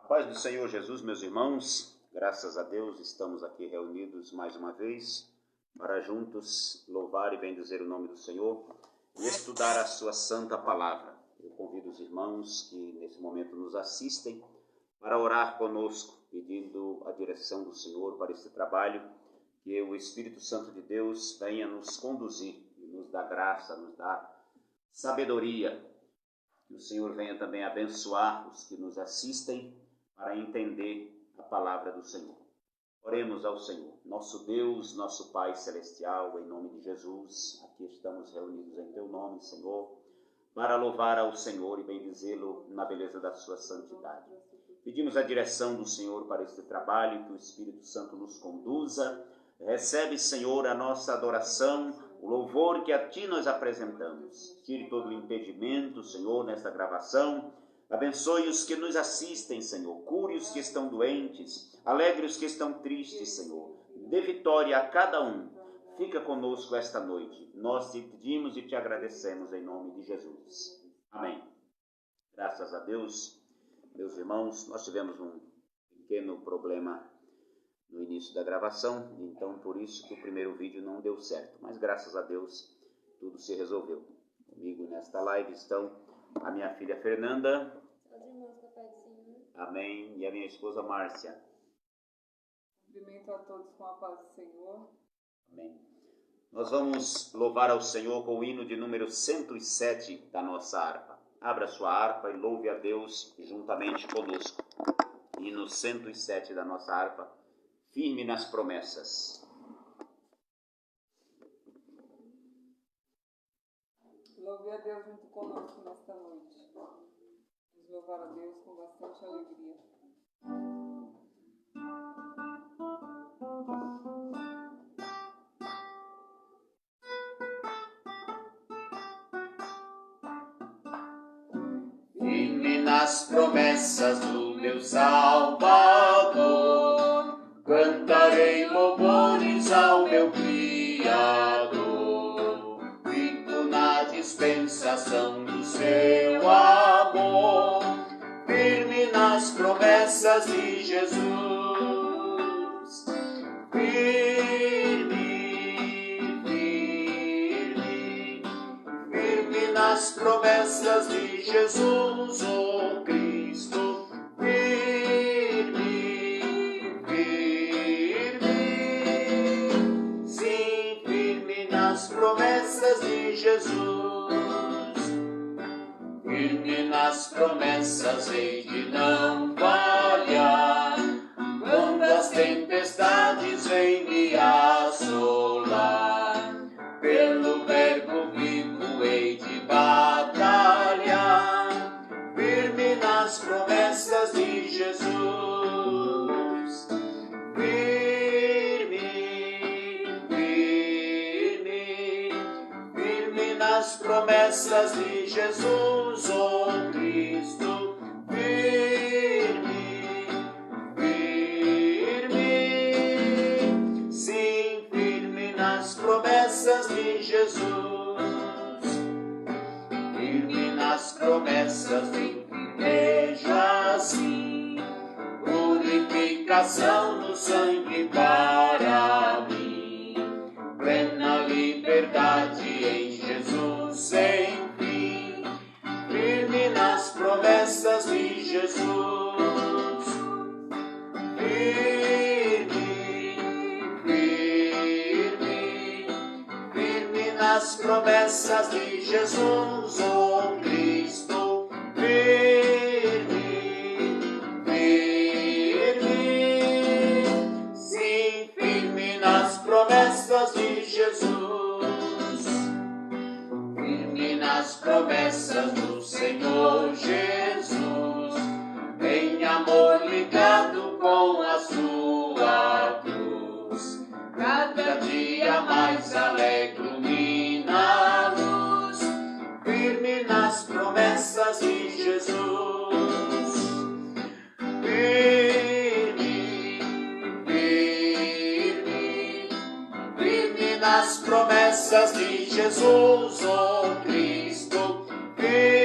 Paz do Senhor Jesus, meus irmãos, graças a Deus estamos aqui reunidos mais uma vez para juntos louvar e bendizer o nome do Senhor e estudar a sua santa palavra. Eu convido os irmãos que nesse momento nos assistem para orar conosco, pedindo a direção do Senhor para este trabalho, que o Espírito Santo de Deus venha nos conduzir e nos dar graça, nos dar sabedoria. Que o Senhor venha também abençoar os que nos assistem para entender a palavra do Senhor. Oremos ao Senhor. Nosso Deus, nosso Pai Celestial, em nome de Jesus, aqui estamos reunidos em Teu nome, Senhor, para louvar ao Senhor e bendizê-lo na beleza da sua santidade. Pedimos a direção do Senhor para este trabalho, que o Espírito Santo nos conduza. Recebe, Senhor, a nossa adoração, o louvor que a Ti nós apresentamos. Tire todo o impedimento, Senhor, nesta gravação. Abençoe os que nos assistem, Senhor. Cure os que estão doentes. Alegre os que estão tristes, Senhor. Dê vitória a cada um. Fica conosco esta noite. Nós te pedimos e te agradecemos em nome de Jesus. Amém. Graças a Deus, meus irmãos, nós tivemos um pequeno problema no início da gravação, então por isso que o primeiro vídeo não deu certo. Mas graças a Deus, tudo se resolveu. Comigo nesta live estão a minha filha Fernanda. Amém. E a minha esposa Márcia. Cumprimento a todos com a paz do Senhor. Amém. Nós vamos louvar ao Senhor com o hino de número 107 da nossa harpa. Abra sua harpa e louve a Deus juntamente conosco. Hino 107 da nossa harpa. Firme nas promessas. Louve a Deus junto conosco nesta noite. Vamos louvar a Deus com bastante alegria. Firme nas promessas do meu Salvador, cantarei louvores ao meu Criador, vivo na dispensação do seu amor, firme nas promessas de Jesus. Firme nas promessas de Jesus, oh Cristo, sim, firme nas promessas de Jesus, firme nas promessas hei de não falhar, quando as tempestades vêm me assolar, pelo verbo vivo hei de batalhar, firme nas promessas de Jesus. Firme nas promessas de Jesus, oh Cristo, sim, firme nas promessas de Jesus, firme nas promessas de igreja, sim, purificação no sangue para mim, plena liberdade em Jesus sem fim, firme nas promessas de Jesus, firme nas promessas de Jesus, oh Cristo, sim, firme nas promessas de Jesus, firme nas promessas do Senhor Jesus, em amor ligado com a sua cruz, cada dia mais alegro mina a luz, firme nas promessas de Jesus, firme nas promessas de Jesus, oh Cristo, firme,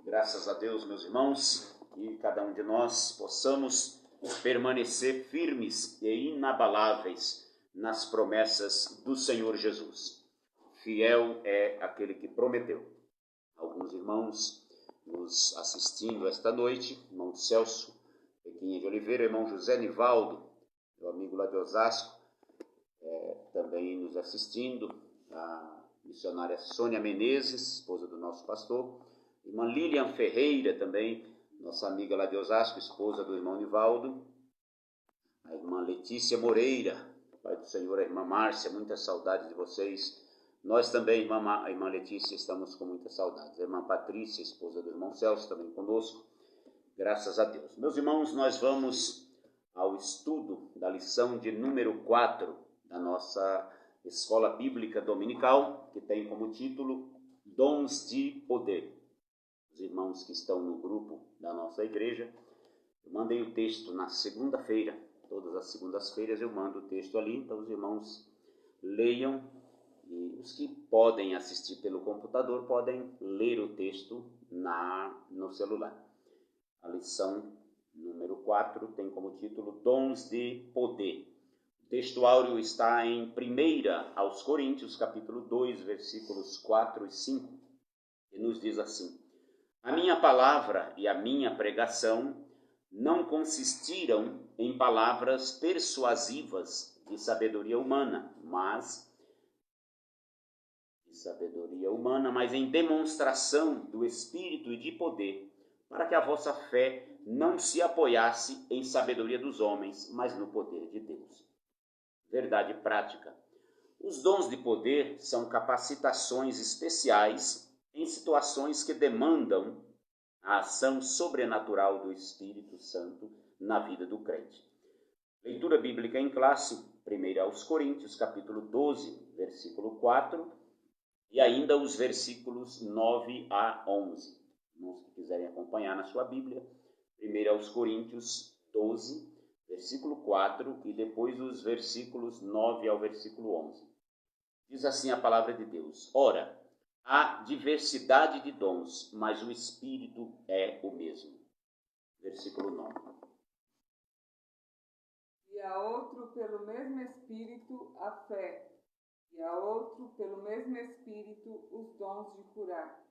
Graças a Deus, meus irmãos, que cada um de nós possamos permanecer firmes e inabaláveis nas promessas do Senhor Jesus. Fiel é aquele que prometeu. Alguns irmãos nos assistindo esta noite, irmão Celso Pequinha de Oliveira, irmão José Nivaldo, meu amigo lá de Osasco, também nos assistindo, a missionária Sônia Menezes, esposa do nosso pastor, irmã Lilian Ferreira também, nossa amiga lá de Osasco, esposa do irmão Nivaldo, a irmã Letícia Moreira, Pai do Senhor, a irmã Márcia, muita saudade de vocês. Nós também, a irmã Letícia, estamos com muita saudade. A irmã Patrícia, esposa do irmão Celso, também conosco, graças a Deus. Meus irmãos, nós vamos ao estudo da lição de número 4 da nossa Escola Bíblica Dominical, que tem como título Dons de Poder. Os irmãos que estão no grupo da nossa igreja, eu mandei o texto na segunda-feira, todas as segundas-feiras eu mando o texto ali, então os irmãos leiam, e os que podem assistir pelo computador podem ler o texto no celular. A lição número 4 tem como título Dons de Poder. O texto áureo está em 1 aos Coríntios, capítulo 2, versículos 4 e 5, e nos diz assim: A minha palavra e a minha pregação não consistiram em palavras persuasivas de sabedoria humana, mas em demonstração do Espírito e de poder, para que a vossa fé não se apoiasse em sabedoria dos homens, mas no poder de Deus. Verdade prática. Os dons de poder são capacitações especiais em situações que demandam a ação sobrenatural do Espírito Santo na vida do crente. Leitura bíblica em classe, 1 aos Coríntios, capítulo 12, versículo 4, e ainda os versículos 9 a 11. Irmãos que quiserem acompanhar na sua Bíblia, 1 aos Coríntios 12, versículo 4, e depois os versículos 9 ao versículo 11. Diz assim a palavra de Deus: Ora, há diversidade de dons, mas o Espírito é o mesmo. Versículo 9. E a outro pelo mesmo Espírito a fé, e a outro pelo mesmo Espírito os dons de curar.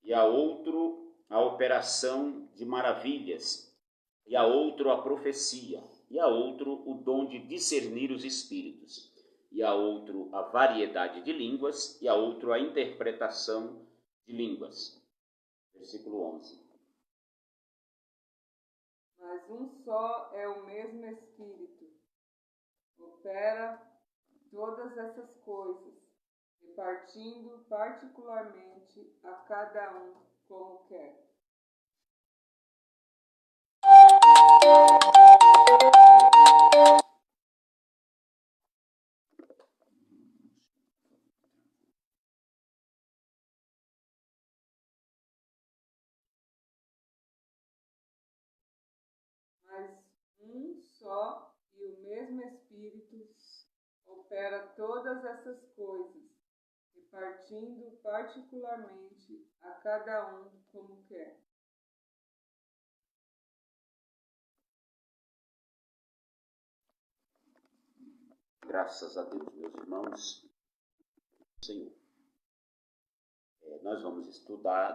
E a outro a operação de maravilhas, e a outro a profecia, e a outro o dom de discernir os espíritos, e a outro a variedade de línguas, e a outro a interpretação de línguas. Versículo 11. Mas um só é o mesmo Espírito, opera todas essas coisas, repartindo particularmente a cada um como quer. Mas um só e o mesmo Espírito opera todas essas coisas, repartindo particularmente a cada um como quer. Graças a Deus, meus irmãos, Senhor. Nós vamos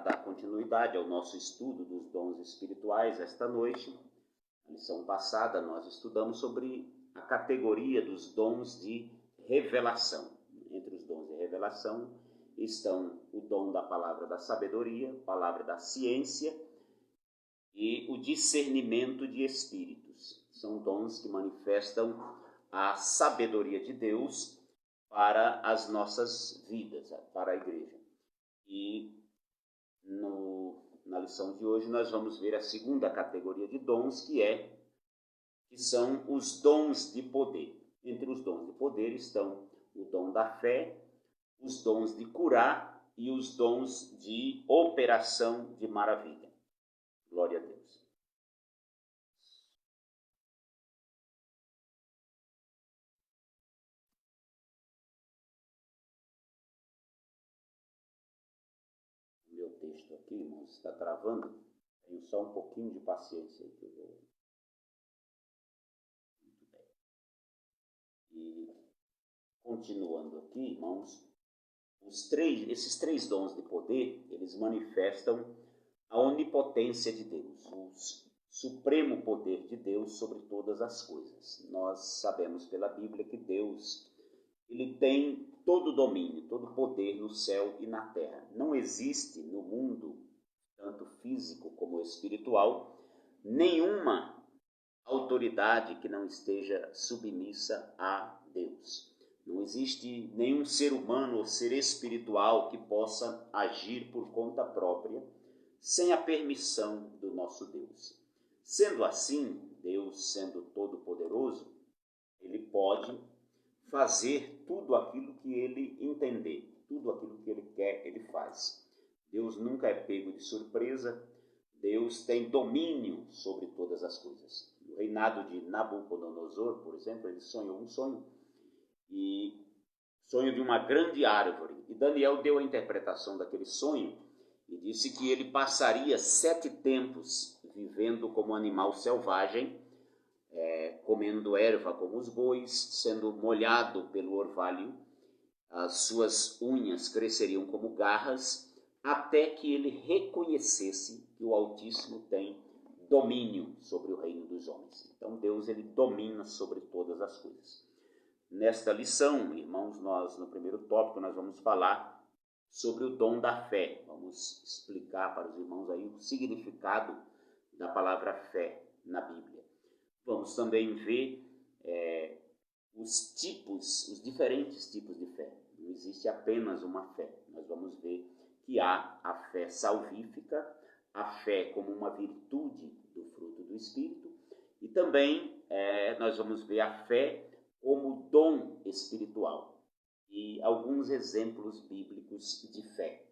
dar continuidade ao nosso estudo dos dons espirituais esta noite. Na lição passada, nós estudamos sobre a categoria dos dons de revelação. Entre os dons de revelação estão o dom da palavra da sabedoria, a palavra da ciência e o discernimento de espíritos. São dons que manifestam a sabedoria de Deus para as nossas vidas, para a igreja. E na lição de hoje nós vamos ver a segunda categoria de dons, que são os dons de poder. Entre os dons de poder estão o dom da fé, os dons de curar e os dons de operação de maravilha. Glória a Deus. texto aqui, irmãos, está travando. Tenho só um pouquinho de paciência aí que eu vou. Muito bem. E continuando aqui, irmãos, esses três dons de poder, eles manifestam a onipotência de Deus, o supremo poder de Deus sobre todas as coisas. Nós sabemos pela Bíblia que Deus, ele tem todo o domínio, todo o poder no céu e na terra. Não existe no mundo, tanto físico como espiritual, nenhuma autoridade que não esteja submissa a Deus. Não existe nenhum ser humano ou ser espiritual que possa agir por conta própria, sem a permissão do nosso Deus. Sendo assim, Deus, sendo todo-poderoso, ele pode fazer tudo aquilo que ele entender, tudo aquilo que ele quer, ele faz. Deus nunca é pego de surpresa, Deus tem domínio sobre todas as coisas. No reinado de Nabucodonosor, por exemplo, ele sonhou um sonho, e sonho de uma grande árvore. E Daniel deu a interpretação daquele sonho e disse que ele passaria 7 tempos vivendo como animal selvagem, comendo erva como os bois, sendo molhado pelo orvalho, as suas unhas cresceriam como garras, até que ele reconhecesse que o Altíssimo tem domínio sobre o reino dos homens. Então Deus, ele domina sobre todas as coisas. Nesta lição, irmãos, no primeiro tópico, nós vamos falar sobre o dom da fé. Vamos explicar para os irmãos aí o significado da palavra fé na Bíblia. Vamos também ver os diferentes tipos de fé. Não existe apenas uma fé. Nós vamos ver que há a fé salvífica, a fé como uma virtude do fruto do Espírito, e também nós vamos ver a fé como dom espiritual e alguns exemplos bíblicos de fé.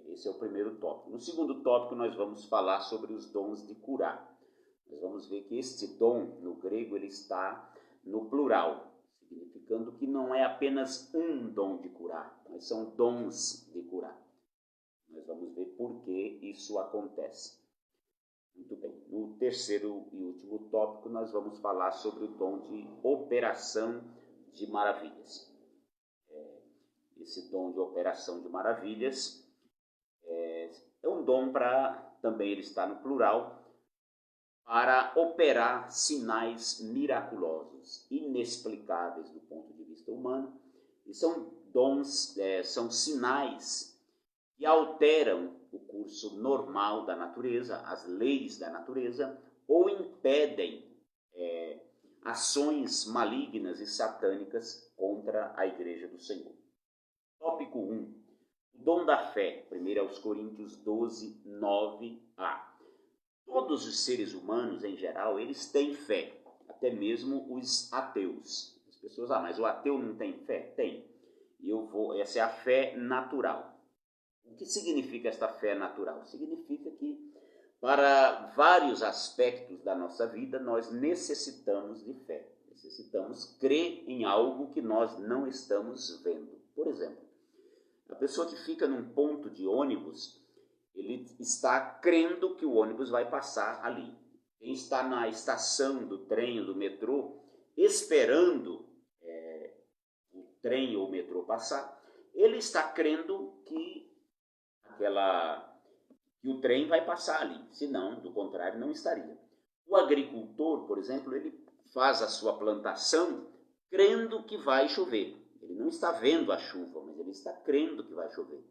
Esse é o primeiro tópico. No segundo tópico, nós vamos falar sobre os dons de curar. Nós vamos ver que este dom, no grego, ele está no plural, significando que não é apenas um dom de curar, mas são dons de curar. Nós vamos ver por que isso acontece. Muito bem. No terceiro e último tópico, nós vamos falar sobre o dom de operação de maravilhas. Esse dom de operação de maravilhas é um dom também ele está no plural, para operar sinais miraculosos, inexplicáveis do ponto de vista humano. E são dons, são sinais que alteram o curso normal da natureza, as leis da natureza, ou impedem ações malignas e satânicas contra a Igreja do Senhor. Tópico 1. O dom da fé. 1 Coríntios 12, 9a. Todos os seres humanos, em geral, eles têm fé, até mesmo os ateus. As pessoas, mas o ateu não tem fé? Tem. Essa é a fé natural. O que significa esta fé natural? Significa que, para vários aspectos da nossa vida, nós necessitamos de fé. Necessitamos crer em algo que nós não estamos vendo. Por exemplo, a pessoa que fica num ponto de ônibus, ele está crendo que o ônibus vai passar ali. Quem está na estação do trem ou do metrô, esperando o trem ou o metrô passar, ele está crendo que o trem vai passar ali, senão, do contrário, não estaria. O agricultor, por exemplo, ele faz a sua plantação crendo que vai chover. Ele não está vendo a chuva, mas ele está crendo que vai chover.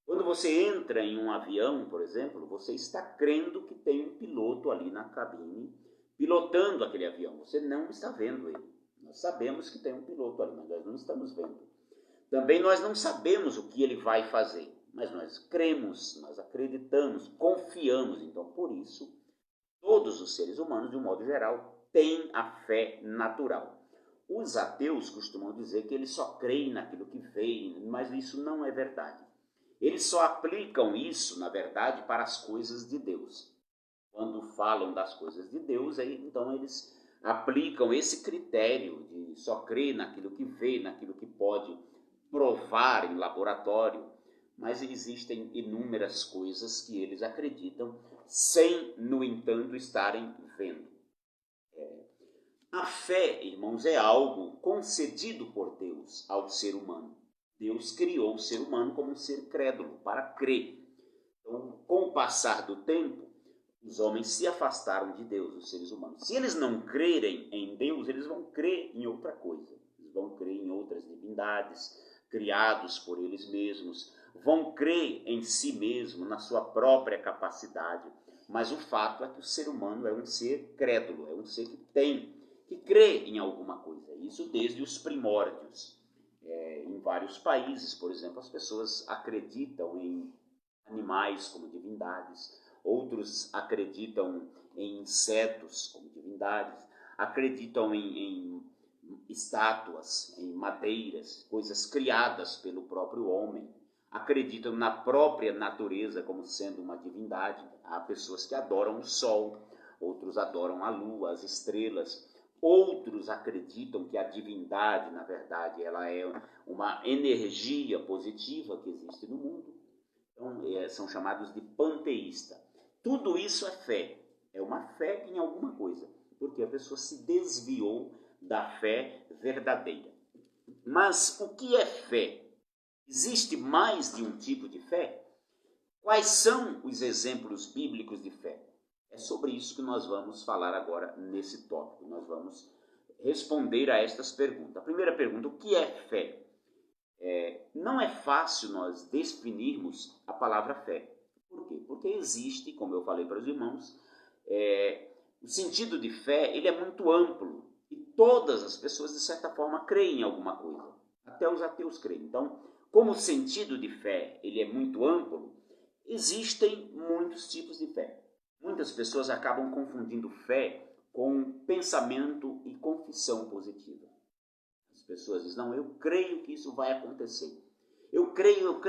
Quando você entra em um avião, por exemplo, você está crendo que tem um piloto ali na cabine pilotando aquele avião. Você não está vendo ele. Nós sabemos que tem um piloto ali, mas nós não estamos vendo. Também nós não sabemos o que ele vai fazer, mas nós cremos, nós acreditamos, confiamos. Então, por isso, todos os seres humanos, de um modo geral, têm a fé natural. Os ateus costumam dizer que eles só creem naquilo que veem, mas isso não é verdade. Eles só aplicam isso, na verdade, para as coisas de Deus. Quando falam das coisas de Deus, então eles aplicam esse critério de só crer naquilo que vê, naquilo que pode provar em laboratório. mas existem inúmeras coisas que eles acreditam sem, no entanto, estarem vendo. A fé, irmãos, é algo concedido por Deus ao ser humano. Deus criou o ser humano como um ser crédulo, para crer. Então, com o passar do tempo, os homens se afastaram de Deus, os seres humanos. Se eles não crerem em Deus, eles vão crer em outra coisa. Eles vão crer em outras divindades, criados por eles mesmos. Vão crer em si mesmo, na sua própria capacidade. Mas o fato é que o ser humano é um ser crédulo, é um ser que crê em alguma coisa. Isso desde os primórdios. Em vários países, por exemplo, as pessoas acreditam em animais como divindades, outros acreditam em insetos como divindades, acreditam em estátuas, em madeiras, coisas criadas pelo próprio homem, acreditam na própria natureza como sendo uma divindade. Há pessoas que adoram o sol, outros adoram a lua, as estrelas. Outros acreditam que a divindade, na verdade, ela é uma energia positiva que existe no mundo. Então, são chamados de panteísta. Tudo isso é fé. É uma fé em alguma coisa, porque a pessoa se desviou da fé verdadeira. Mas o que é fé? Existe mais de um tipo de fé? Quais são os exemplos bíblicos de fé? É sobre isso que nós vamos falar agora nesse tópico. Nós vamos responder a estas perguntas. A primeira pergunta, o que é fé? Não é fácil nós definirmos a palavra fé. Por quê? Porque existe, como eu falei para os irmãos, o sentido de fé ele é muito amplo. E todas as pessoas, de certa forma, creem em alguma coisa. Até os ateus creem. Então, como o sentido de fé ele é muito amplo, existem muitos tipos de fé. Muitas pessoas acabam confundindo fé com pensamento e confissão positiva. As pessoas dizem, não, eu creio que isso vai acontecer. Eu creio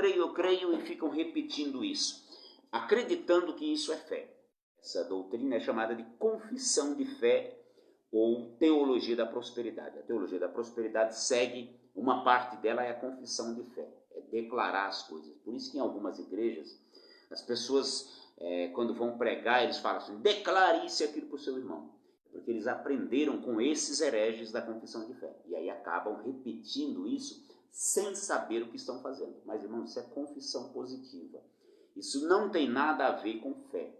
e ficam repetindo isso, acreditando que isso é fé. Essa doutrina é chamada de confissão de fé ou teologia da prosperidade. A teologia da prosperidade segue, uma parte dela é a confissão de fé, é declarar as coisas. Por isso que em algumas igrejas, as pessoas, quando vão pregar, eles falam assim, declare isso e aquilo para o seu irmão. Porque eles aprenderam com esses hereges da confissão de fé. E aí acabam repetindo isso sem saber o que estão fazendo. Mas, irmãos, isso é confissão positiva. Isso não tem nada a ver com fé.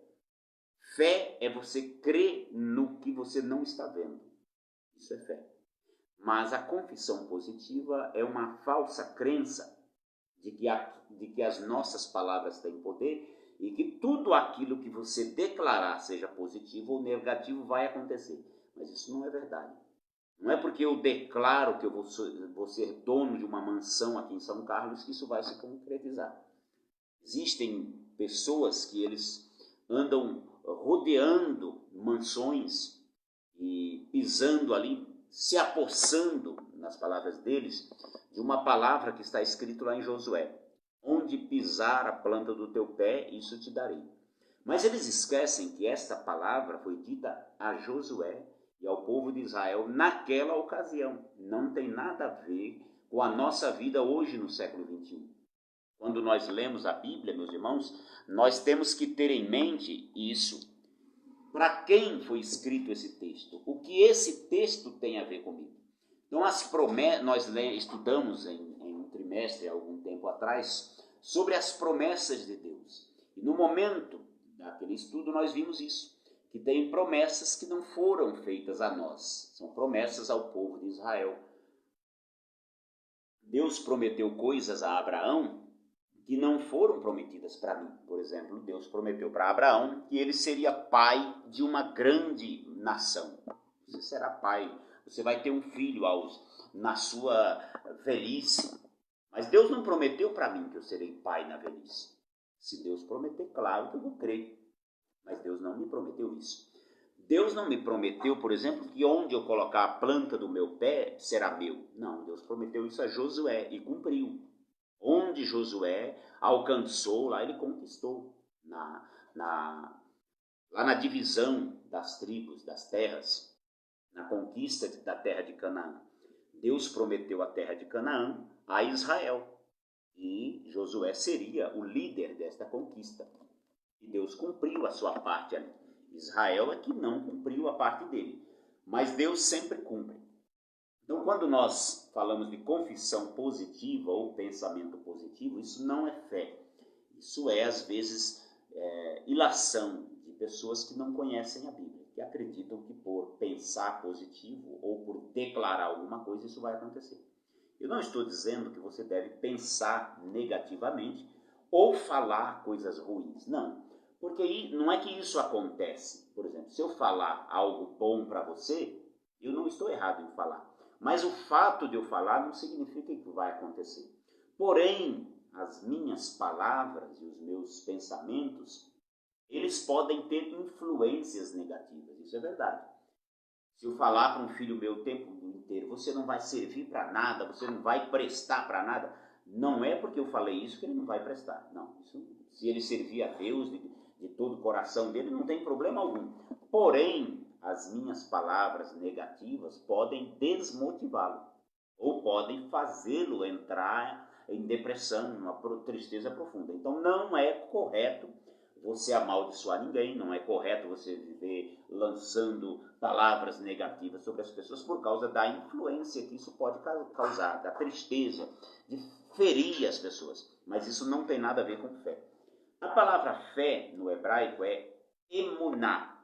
Fé é você crer no que você não está vendo. Isso é fé. Mas a confissão positiva é uma falsa crença de que as nossas palavras têm poder e que tudo aquilo que você declarar, seja positivo ou negativo, vai acontecer. Mas isso não é verdade. Não é porque eu declaro que eu vou ser dono de uma mansão aqui em São Carlos que isso vai se concretizar. Existem pessoas que eles andam rodeando mansões e pisando ali, se apossando, nas palavras deles, de uma palavra que está escrito lá em Josué. Onde pisar a planta do teu pé, isso te darei. Mas eles esquecem que esta palavra foi dita a Josué e ao povo de Israel naquela ocasião. Não tem nada a ver com a nossa vida hoje no século XXI. Quando nós lemos a Bíblia, meus irmãos, nós temos que ter em mente isso. Para quem foi escrito esse texto? O que esse texto tem a ver comigo? Então, nós estudamos em um trimestre, há algum tempo atrás, sobre as promessas de Deus. E no momento daquele estudo nós vimos isso, que tem promessas que não foram feitas a nós, são promessas ao povo de Israel. Deus prometeu coisas a Abraão que não foram prometidas para mim. Por exemplo, Deus prometeu para Abraão que ele seria pai de uma grande nação. Você será pai, você vai ter um filho na sua velhice. Mas Deus não prometeu para mim que eu serei pai na velhice. Se Deus prometer, claro que eu vou crer. Mas Deus não me prometeu isso. Deus não me prometeu, por exemplo, que onde eu colocar a planta do meu pé será meu. Não, Deus prometeu isso a Josué e cumpriu. Onde Josué alcançou, lá ele conquistou. Lá na divisão das tribos, das terras, na conquista da terra de Canaã. Deus prometeu a terra de Canaã a Israel. E Josué seria o líder desta conquista. E Deus cumpriu a sua parte ali. Israel é que não cumpriu a parte dele. Mas Deus sempre cumpre. Então, quando nós falamos de confissão positiva ou pensamento positivo, isso não é fé. Isso é, às vezes, ilação de pessoas que não conhecem a Bíblia, que acreditam que por pensar positivo ou por declarar alguma coisa, isso vai acontecer. Eu não estou dizendo que você deve pensar negativamente ou falar coisas ruins, não. Porque não é que isso acontece. Por exemplo, se eu falar algo bom para você, eu não estou errado em falar. Mas o fato de eu falar não significa que vai acontecer. Porém, as minhas palavras e os meus pensamentos, eles podem ter influências negativas. Isso é verdade. Se eu falar para um filho meu o tempo inteiro, você não vai servir para nada, você não vai prestar para nada, não é porque eu falei isso que ele não vai prestar. Não, se ele servir a Deus de todo o coração dele, não tem problema algum. Porém, as minhas palavras negativas podem desmotivá-lo ou podem fazê-lo entrar em depressão, numa tristeza profunda. Então, não é correto você amaldiçoar ninguém, não é correto você viver lançando palavras negativas sobre as pessoas por causa da influência que isso pode causar, da tristeza, de ferir as pessoas. Mas isso não tem nada a ver com fé. A palavra fé no hebraico é emuná.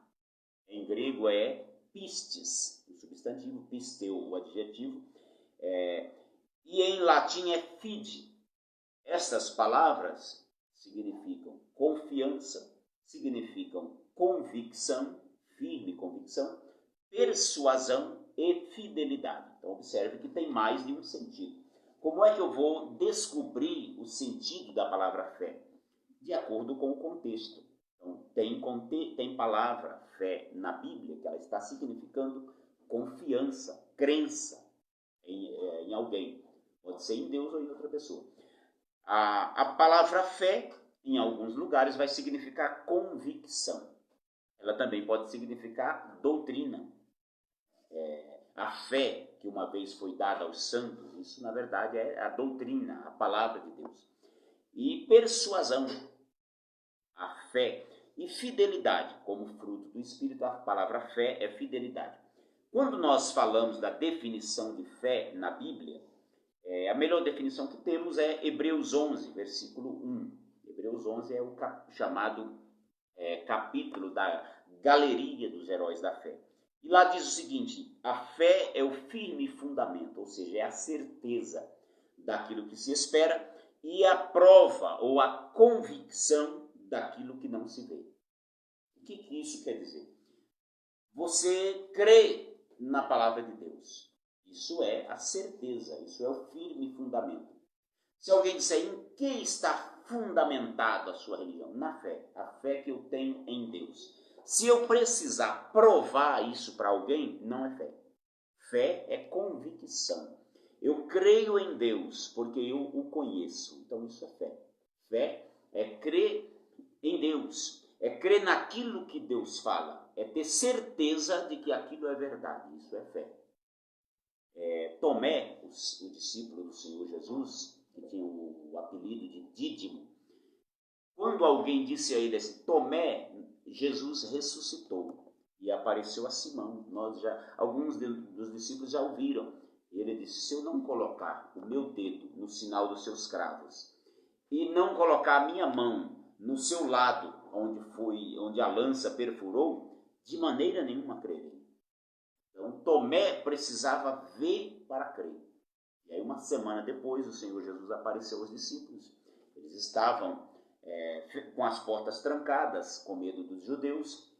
Em grego é pistes, o substantivo, pisteu, o adjetivo, e em latim é fide. Estas palavras significam confiança, significam convicção, firme convicção, persuasão e fidelidade. Então observe que tem mais de um sentido. Como é que eu vou descobrir o sentido da palavra fé? De acordo com o contexto. Então, tem palavra fé na Bíblia que ela está significando confiança, crença em alguém. Pode ser em Deus ou em outra pessoa. A palavra fé, em alguns lugares, vai significar convicção. Ela também pode significar doutrina. A fé que uma vez foi dada aos santos, isso na verdade é a doutrina, a palavra de Deus. E persuasão, a fé. E fidelidade, como fruto do Espírito, a palavra fé é fidelidade. Quando nós falamos da definição de fé na Bíblia, a melhor definição que temos é Hebreus 11, versículo 1. Hebreus 11 é o chamado capítulo da galeria dos heróis da fé. E lá diz o seguinte: a fé é o firme fundamento, ou seja, é a certeza daquilo que se espera e a prova ou a convicção daquilo que não se vê. O que isso quer dizer? Você crê na palavra de Deus. Isso é a certeza, isso é o firme fundamento. Se alguém disser em que está fundamentado a sua religião? Na fé, a fé que eu tenho em Deus. Se eu precisar provar isso para alguém, não é fé. Fé é convicção. Eu creio em Deus porque eu o conheço. Então isso é fé. Fé é crer em Deus, é crer naquilo que Deus fala, é ter certeza de que aquilo é verdade. Isso é fé. Tomé, o discípulo do Senhor Jesus, que tinha o apelido de Dídimo, quando alguém disse a ele assim, Tomé, Jesus ressuscitou e apareceu a Simão. Alguns dos discípulos já ouviram. E ele disse, se eu não colocar o meu dedo no sinal dos seus cravos e não colocar a minha mão no seu lado, onde a lança perfurou, de maneira nenhuma crerei. Então, Tomé precisava ver para crer. E aí, uma semana depois, o Senhor Jesus apareceu aos discípulos. Eles estavam com as portas trancadas, com medo dos judeus.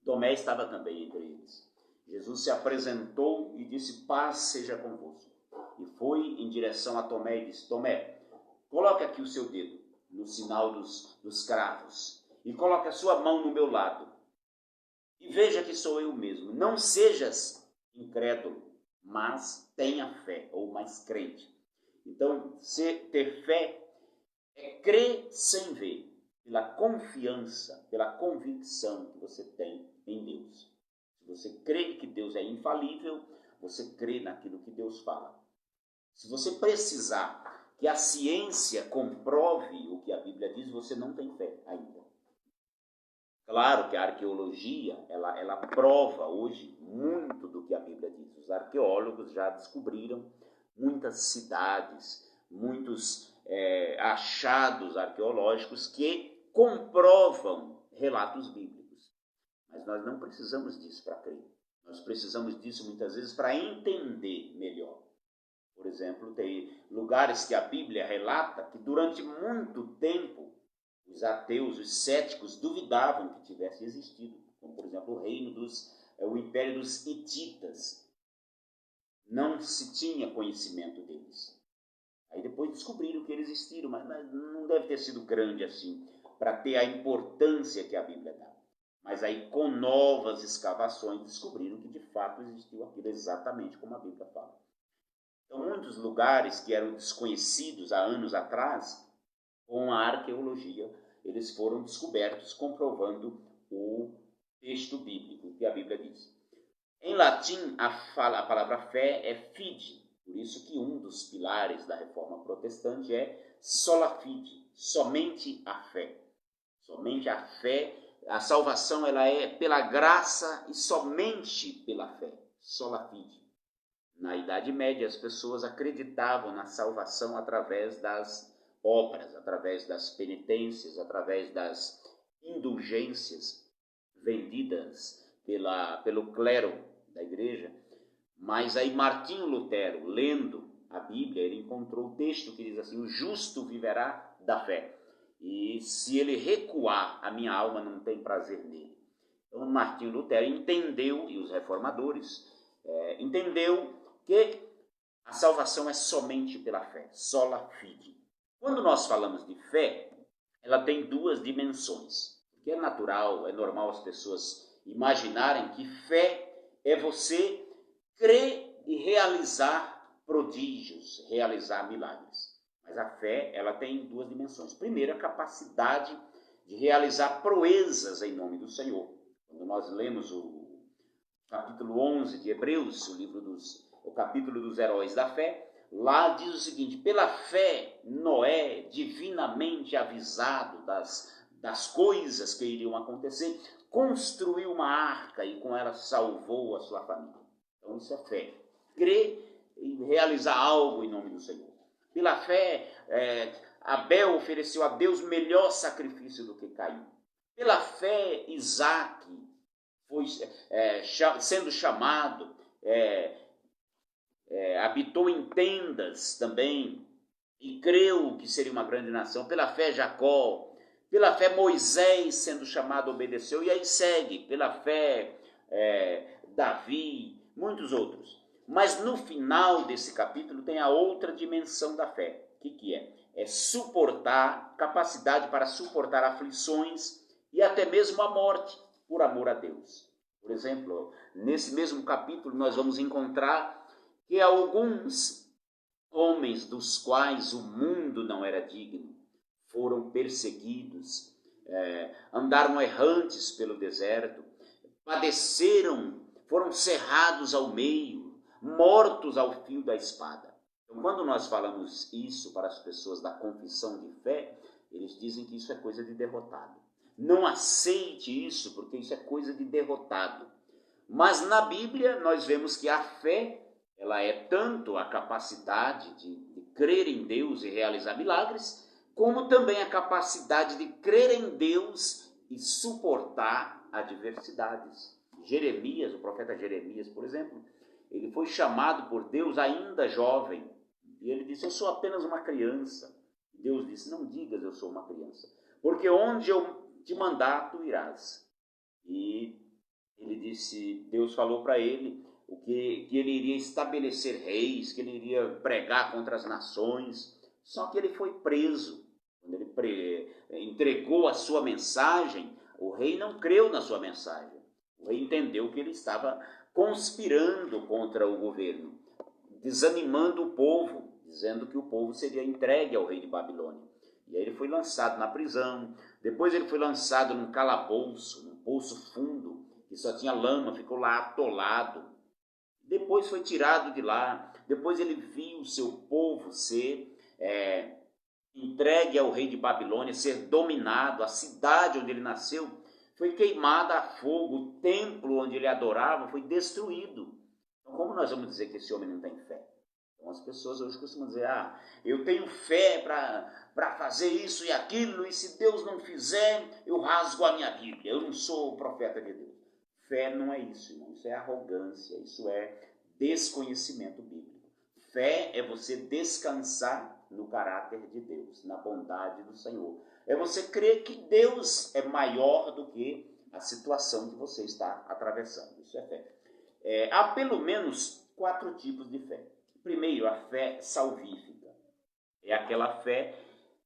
Tomé estava também entre eles. Jesus se apresentou e disse, paz seja convosco. E foi em direção a Tomé e disse, Tomé, coloque aqui o seu dedo no sinal dos cravos e coloque a sua mão no meu lado. E veja que sou eu mesmo. Não sejas incrédulo, mas tenha fé, ou mais crente. Então, ter fé é crer sem ver, pela confiança, pela convicção que você tem em Deus. Se você crê que Deus é infalível, você crê naquilo que Deus fala. Se você precisar que a ciência comprove o que a Bíblia diz, você não tem fé ainda. Claro que a arqueologia, ela prova hoje muito do que a Bíblia diz. Os arqueólogos já descobriram muitas cidades, muitos achados arqueológicos que comprovam relatos bíblicos. Mas nós não precisamos disso para crer. Nós precisamos disso muitas vezes para entender melhor. Por exemplo, tem lugares que a Bíblia relata que durante muito tempo os ateus, os céticos, duvidavam que tivesse existido. Como, por exemplo, o Império dos Hititas. Não se tinha conhecimento deles. Aí depois descobriram que eles existiram, mas não deve ter sido grande assim, para ter a importância que a Bíblia dá. Mas aí, com novas escavações, descobriram que de fato existiu aquilo exatamente como a Bíblia fala. Então, muitos lugares que eram desconhecidos há anos atrás, com a arqueologia, eles foram descobertos, comprovando o texto bíblico, que a Bíblia diz. Em latim, a palavra fé é fide, por isso que um dos pilares da reforma protestante é sola fide, somente a fé. Somente a fé, a salvação ela é pela graça e somente pela fé, sola fide. Na Idade Média, as pessoas acreditavam na salvação através das obras, através das penitências, através das indulgências vendidas pelo clero da igreja. Mas aí Martinho Lutero, lendo a Bíblia, ele encontrou o texto que diz assim: o justo viverá da fé, e se ele recuar, a minha alma não tem prazer nele. Então Martinho Lutero entendeu, e os reformadores entendeu que a salvação é somente pela fé, sola fide. Quando nós falamos de fé, ela tem duas dimensões. Porque é natural, é normal as pessoas imaginarem que fé é você crer e realizar prodígios, realizar milagres. Mas a fé, ela tem duas dimensões. Primeiro, a capacidade de realizar proezas em nome do Senhor. Quando nós lemos o capítulo 11 de Hebreus, o capítulo dos heróis da fé, lá diz o seguinte: pela fé, Noé, divinamente avisado das coisas que iriam acontecer, construiu uma arca e com ela salvou a sua família. Então isso é fé. Crer e realizar algo em nome do Senhor. Pela fé, Abel ofereceu a Deus melhor sacrifício do que Caim. Pela fé, Isaac foi sendo chamado, habitou em tendas também e creu que seria uma grande nação. Pela fé, Jacó. Pela fé, Moisés, sendo chamado, obedeceu. E aí segue. Pela fé, Davi, muitos outros. Mas no final desse capítulo tem a outra dimensão da fé. O que é? É suportar, capacidade para suportar aflições e até mesmo a morte por amor a Deus. Por exemplo, nesse mesmo capítulo nós vamos encontrar que alguns homens dos quais o mundo não era digno foram perseguidos, andaram errantes pelo deserto, padeceram, foram cerrados ao meio, mortos ao fio da espada. Então, quando nós falamos isso para as pessoas da confissão de fé, eles dizem que isso é coisa de derrotado. Não aceite isso, porque isso é coisa de derrotado. Mas na Bíblia nós vemos que a fé, ela é tanto a capacidade de crer em Deus e realizar milagres, como também a capacidade de crer em Deus e suportar adversidades. Jeremias, o profeta Jeremias, por exemplo, ele foi chamado por Deus ainda jovem, e ele disse: eu sou apenas uma criança. Deus disse: não digas eu sou uma criança, porque onde eu te mandar, tu irás. E ele disse, Deus falou para ele que ele iria estabelecer reis, que ele iria pregar contra as nações. Só que ele foi preso. Quando ele entregou a sua mensagem, o rei não creu na sua mensagem. O rei entendeu que ele estava conspirando contra o governo, desanimando o povo, dizendo que o povo seria entregue ao rei de Babilônia. E aí ele foi lançado na prisão. Depois ele foi lançado num calabouço, num poço fundo, que só tinha lama, ficou lá atolado. Depois foi tirado de lá. Depois ele viu o seu povo ser entregue ao rei de Babilônia, ser dominado, a cidade onde ele nasceu foi queimada a fogo, o templo onde ele adorava foi destruído. Então, como nós vamos dizer que esse homem não tem fé? Então, as pessoas hoje costumam dizer, eu tenho fé para fazer isso e aquilo, e se Deus não fizer, eu rasgo a minha Bíblia, eu não sou o profeta de Deus. Fé não é isso, irmão. Isso é arrogância, isso é desconhecimento bíblico. Fé é você descansar no caráter de Deus, na bondade do Senhor. É você crer que Deus é maior do que a situação que você está atravessando. Isso é fé. Há pelo menos 4 tipos de fé. Primeiro, a fé salvífica. É aquela fé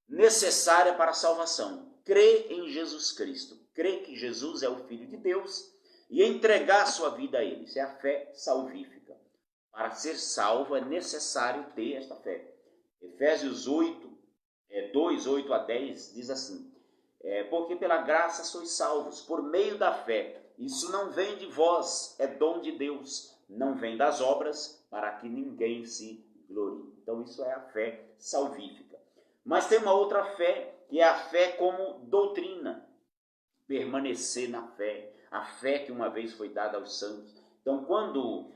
necessária para a salvação. Crer em Jesus Cristo. Crer que Jesus é o Filho de Deus e entregar sua vida a Ele. Isso é a fé salvífica. Para ser salvo é necessário ter esta fé. Efésios 8, 2, 8 a 10 diz assim, porque pela graça sois salvos, por meio da fé. Isso não vem de vós, é dom de Deus. Não vem das obras, para que ninguém se glorie. Então isso é a fé salvífica. Mas tem uma outra fé, que é a fé como doutrina. Permanecer na fé, a fé que uma vez foi dada aos santos. Então, quando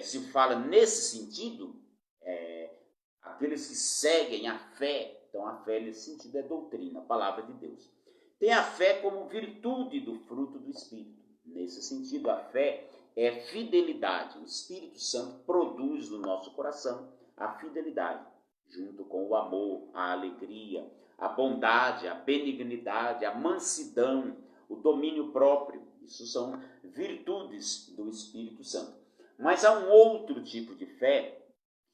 se fala nesse sentido, aqueles que seguem a fé, então a fé nesse sentido é doutrina, a palavra de Deus. Tem a fé como virtude do fruto do Espírito. Nesse sentido, a fé é fidelidade. O Espírito Santo produz no nosso coração a fidelidade, junto com o amor, a alegria, a bondade, a benignidade, a mansidão, o domínio próprio. Isso são virtudes do Espírito Santo. Mas há um outro tipo de fé,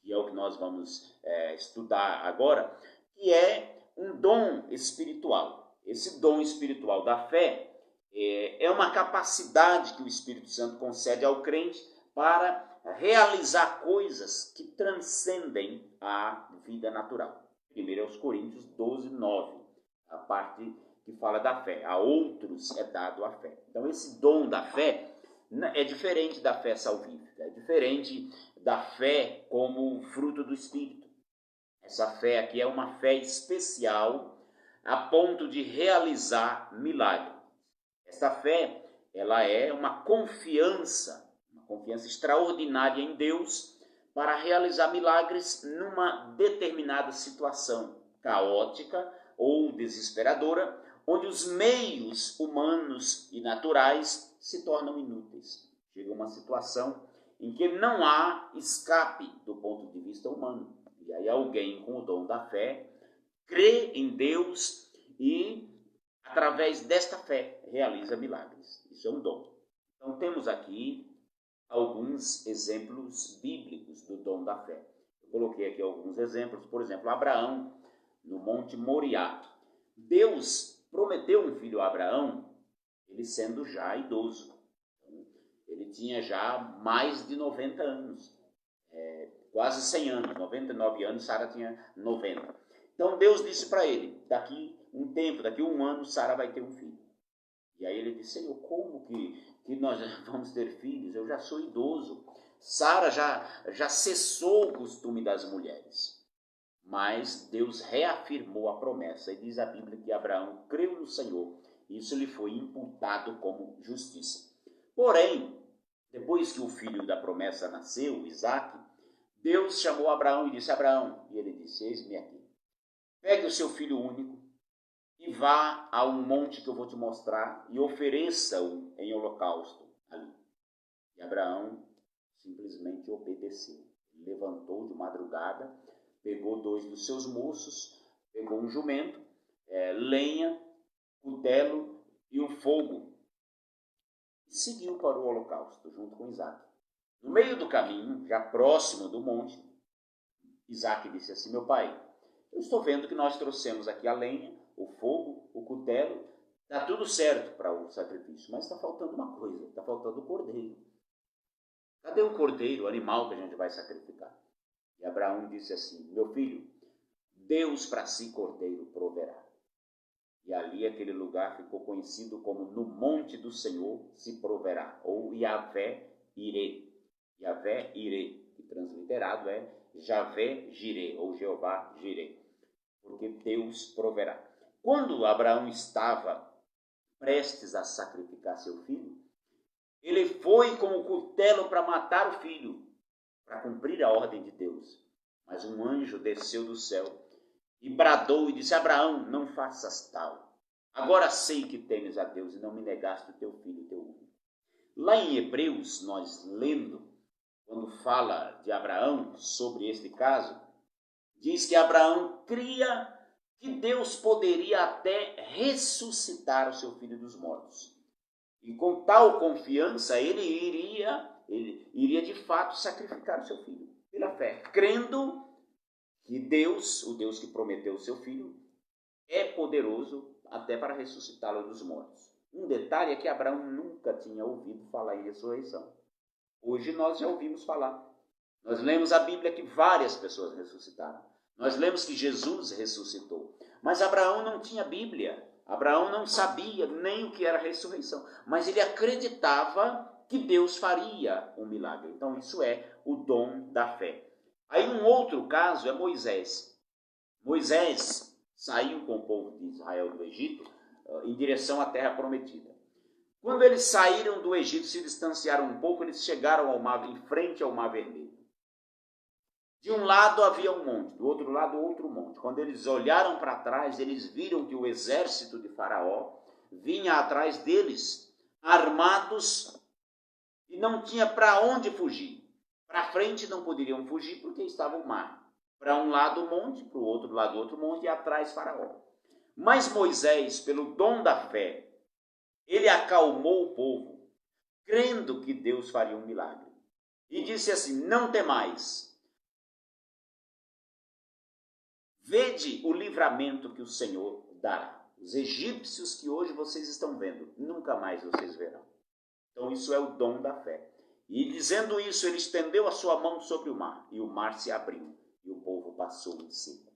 que é o que nós vamos estudar agora, que é um dom espiritual. Esse dom espiritual da fé é uma capacidade que o Espírito Santo concede ao crente para realizar coisas que transcendem a vida natural. Primeiro é os Coríntios 12, 9, a parte que fala da fé. A outros é dado a fé. Então esse dom da fé é diferente da fé salvífica, é diferente da fé como fruto do Espírito. Essa fé aqui é uma fé especial a ponto de realizar milagres. Essa fé, ela é uma confiança extraordinária em Deus para realizar milagres numa determinada situação caótica ou desesperadora, onde os meios humanos e naturais se tornam inúteis. Chega uma situação em que não há escape do ponto de vista humano. E aí alguém com o dom da fé crê em Deus e, através desta fé, realiza milagres. Isso é um dom. Então temos aqui alguns exemplos bíblicos do dom da fé. Eu coloquei aqui alguns exemplos. Por exemplo, Abraão, no Monte Moriá. Deus prometeu um filho a Abraão, ele sendo já idoso. Ele tinha já mais de 90 anos, quase 100 anos, 99 anos, Sara tinha 90. Então Deus disse para ele, daqui um tempo, daqui um ano, Sara vai ter um filho. E aí ele disse, Senhor, como que nós vamos ter filhos? Eu já sou idoso. Sara já cessou o costume das mulheres. Mas Deus reafirmou a promessa e diz a Bíblia que Abraão creu no Senhor. Isso lhe foi imputado como justiça. Porém, depois que o filho da promessa nasceu, Isaque, Deus chamou Abraão e disse, Abraão, e ele disse, eis-me aqui. Pegue o seu filho único e vá a um monte que eu vou te mostrar e ofereça-o em holocausto ali. E Abraão simplesmente obedeceu. Levantou de madrugada, pegou 2 dos seus moços, pegou um jumento, lenha, cutelo e o fogo. E seguiu para o holocausto, junto com Isaque. No meio do caminho, já próximo do monte, Isaque disse assim, meu pai, eu estou vendo que nós trouxemos aqui a lenha, o fogo, o cutelo, está tudo certo para o sacrifício, mas está faltando uma coisa, está faltando o cordeiro. Cadê o cordeiro, o animal que a gente vai sacrificar? E Abraão disse assim, meu filho, Deus para si cordeiro proverá. E ali aquele lugar ficou conhecido como no monte do Senhor se proverá, ou Yahvé Irê. Yahvé Irê, que transliterado é Javé Jirê, ou Jeová Jirê. porque Deus proverá. Quando Abraão estava prestes a sacrificar seu filho, ele foi com o cutelo para matar o filho, para cumprir a ordem de Deus. Mas um anjo desceu do céu e bradou e disse: Abraão, não faças tal. Agora sei que temes a Deus e não me negaste o teu filho, teu único. Lá em Hebreus, nós lendo, quando fala de Abraão sobre este caso, diz que Abraão cria que Deus poderia até ressuscitar o seu filho dos mortos. E com tal confiança, ele iria de fato sacrificar o seu filho, pela fé, crendo que Deus, o Deus que prometeu o seu filho, é poderoso até para ressuscitá-lo dos mortos. Um detalhe é que Abraão nunca tinha ouvido falar em ressurreição. Hoje nós já ouvimos falar. Nós lemos a Bíblia que várias pessoas ressuscitaram. Nós lemos que Jesus ressuscitou. Mas Abraão não tinha Bíblia. Abraão não sabia nem o que era ressurreição. Mas ele acreditava que Deus faria um milagre. Então isso é o dom da fé. Aí um outro caso é Moisés. Moisés saiu com o povo de Israel do Egito em direção à terra prometida. Quando eles saíram do Egito, se distanciaram um pouco, eles chegaram ao mar, em frente ao Mar Vermelho. De um lado havia um monte, do outro lado outro monte. Quando eles olharam para trás, eles viram que o exército de Faraó vinha atrás deles, armados, e não tinha para onde fugir. Para frente não poderiam fugir porque estava o mar. Para um lado o monte, para o outro lado outro monte, e atrás Faraó. Mas Moisés, pelo dom da fé, ele acalmou o povo, crendo que Deus faria um milagre. E disse assim: não temais, vede o livramento que o Senhor dará. Os egípcios que hoje vocês estão vendo, nunca mais vocês verão. Então isso é o dom da fé. E dizendo isso, ele estendeu a sua mão sobre o mar, e o mar se abriu, e o povo passou em seco.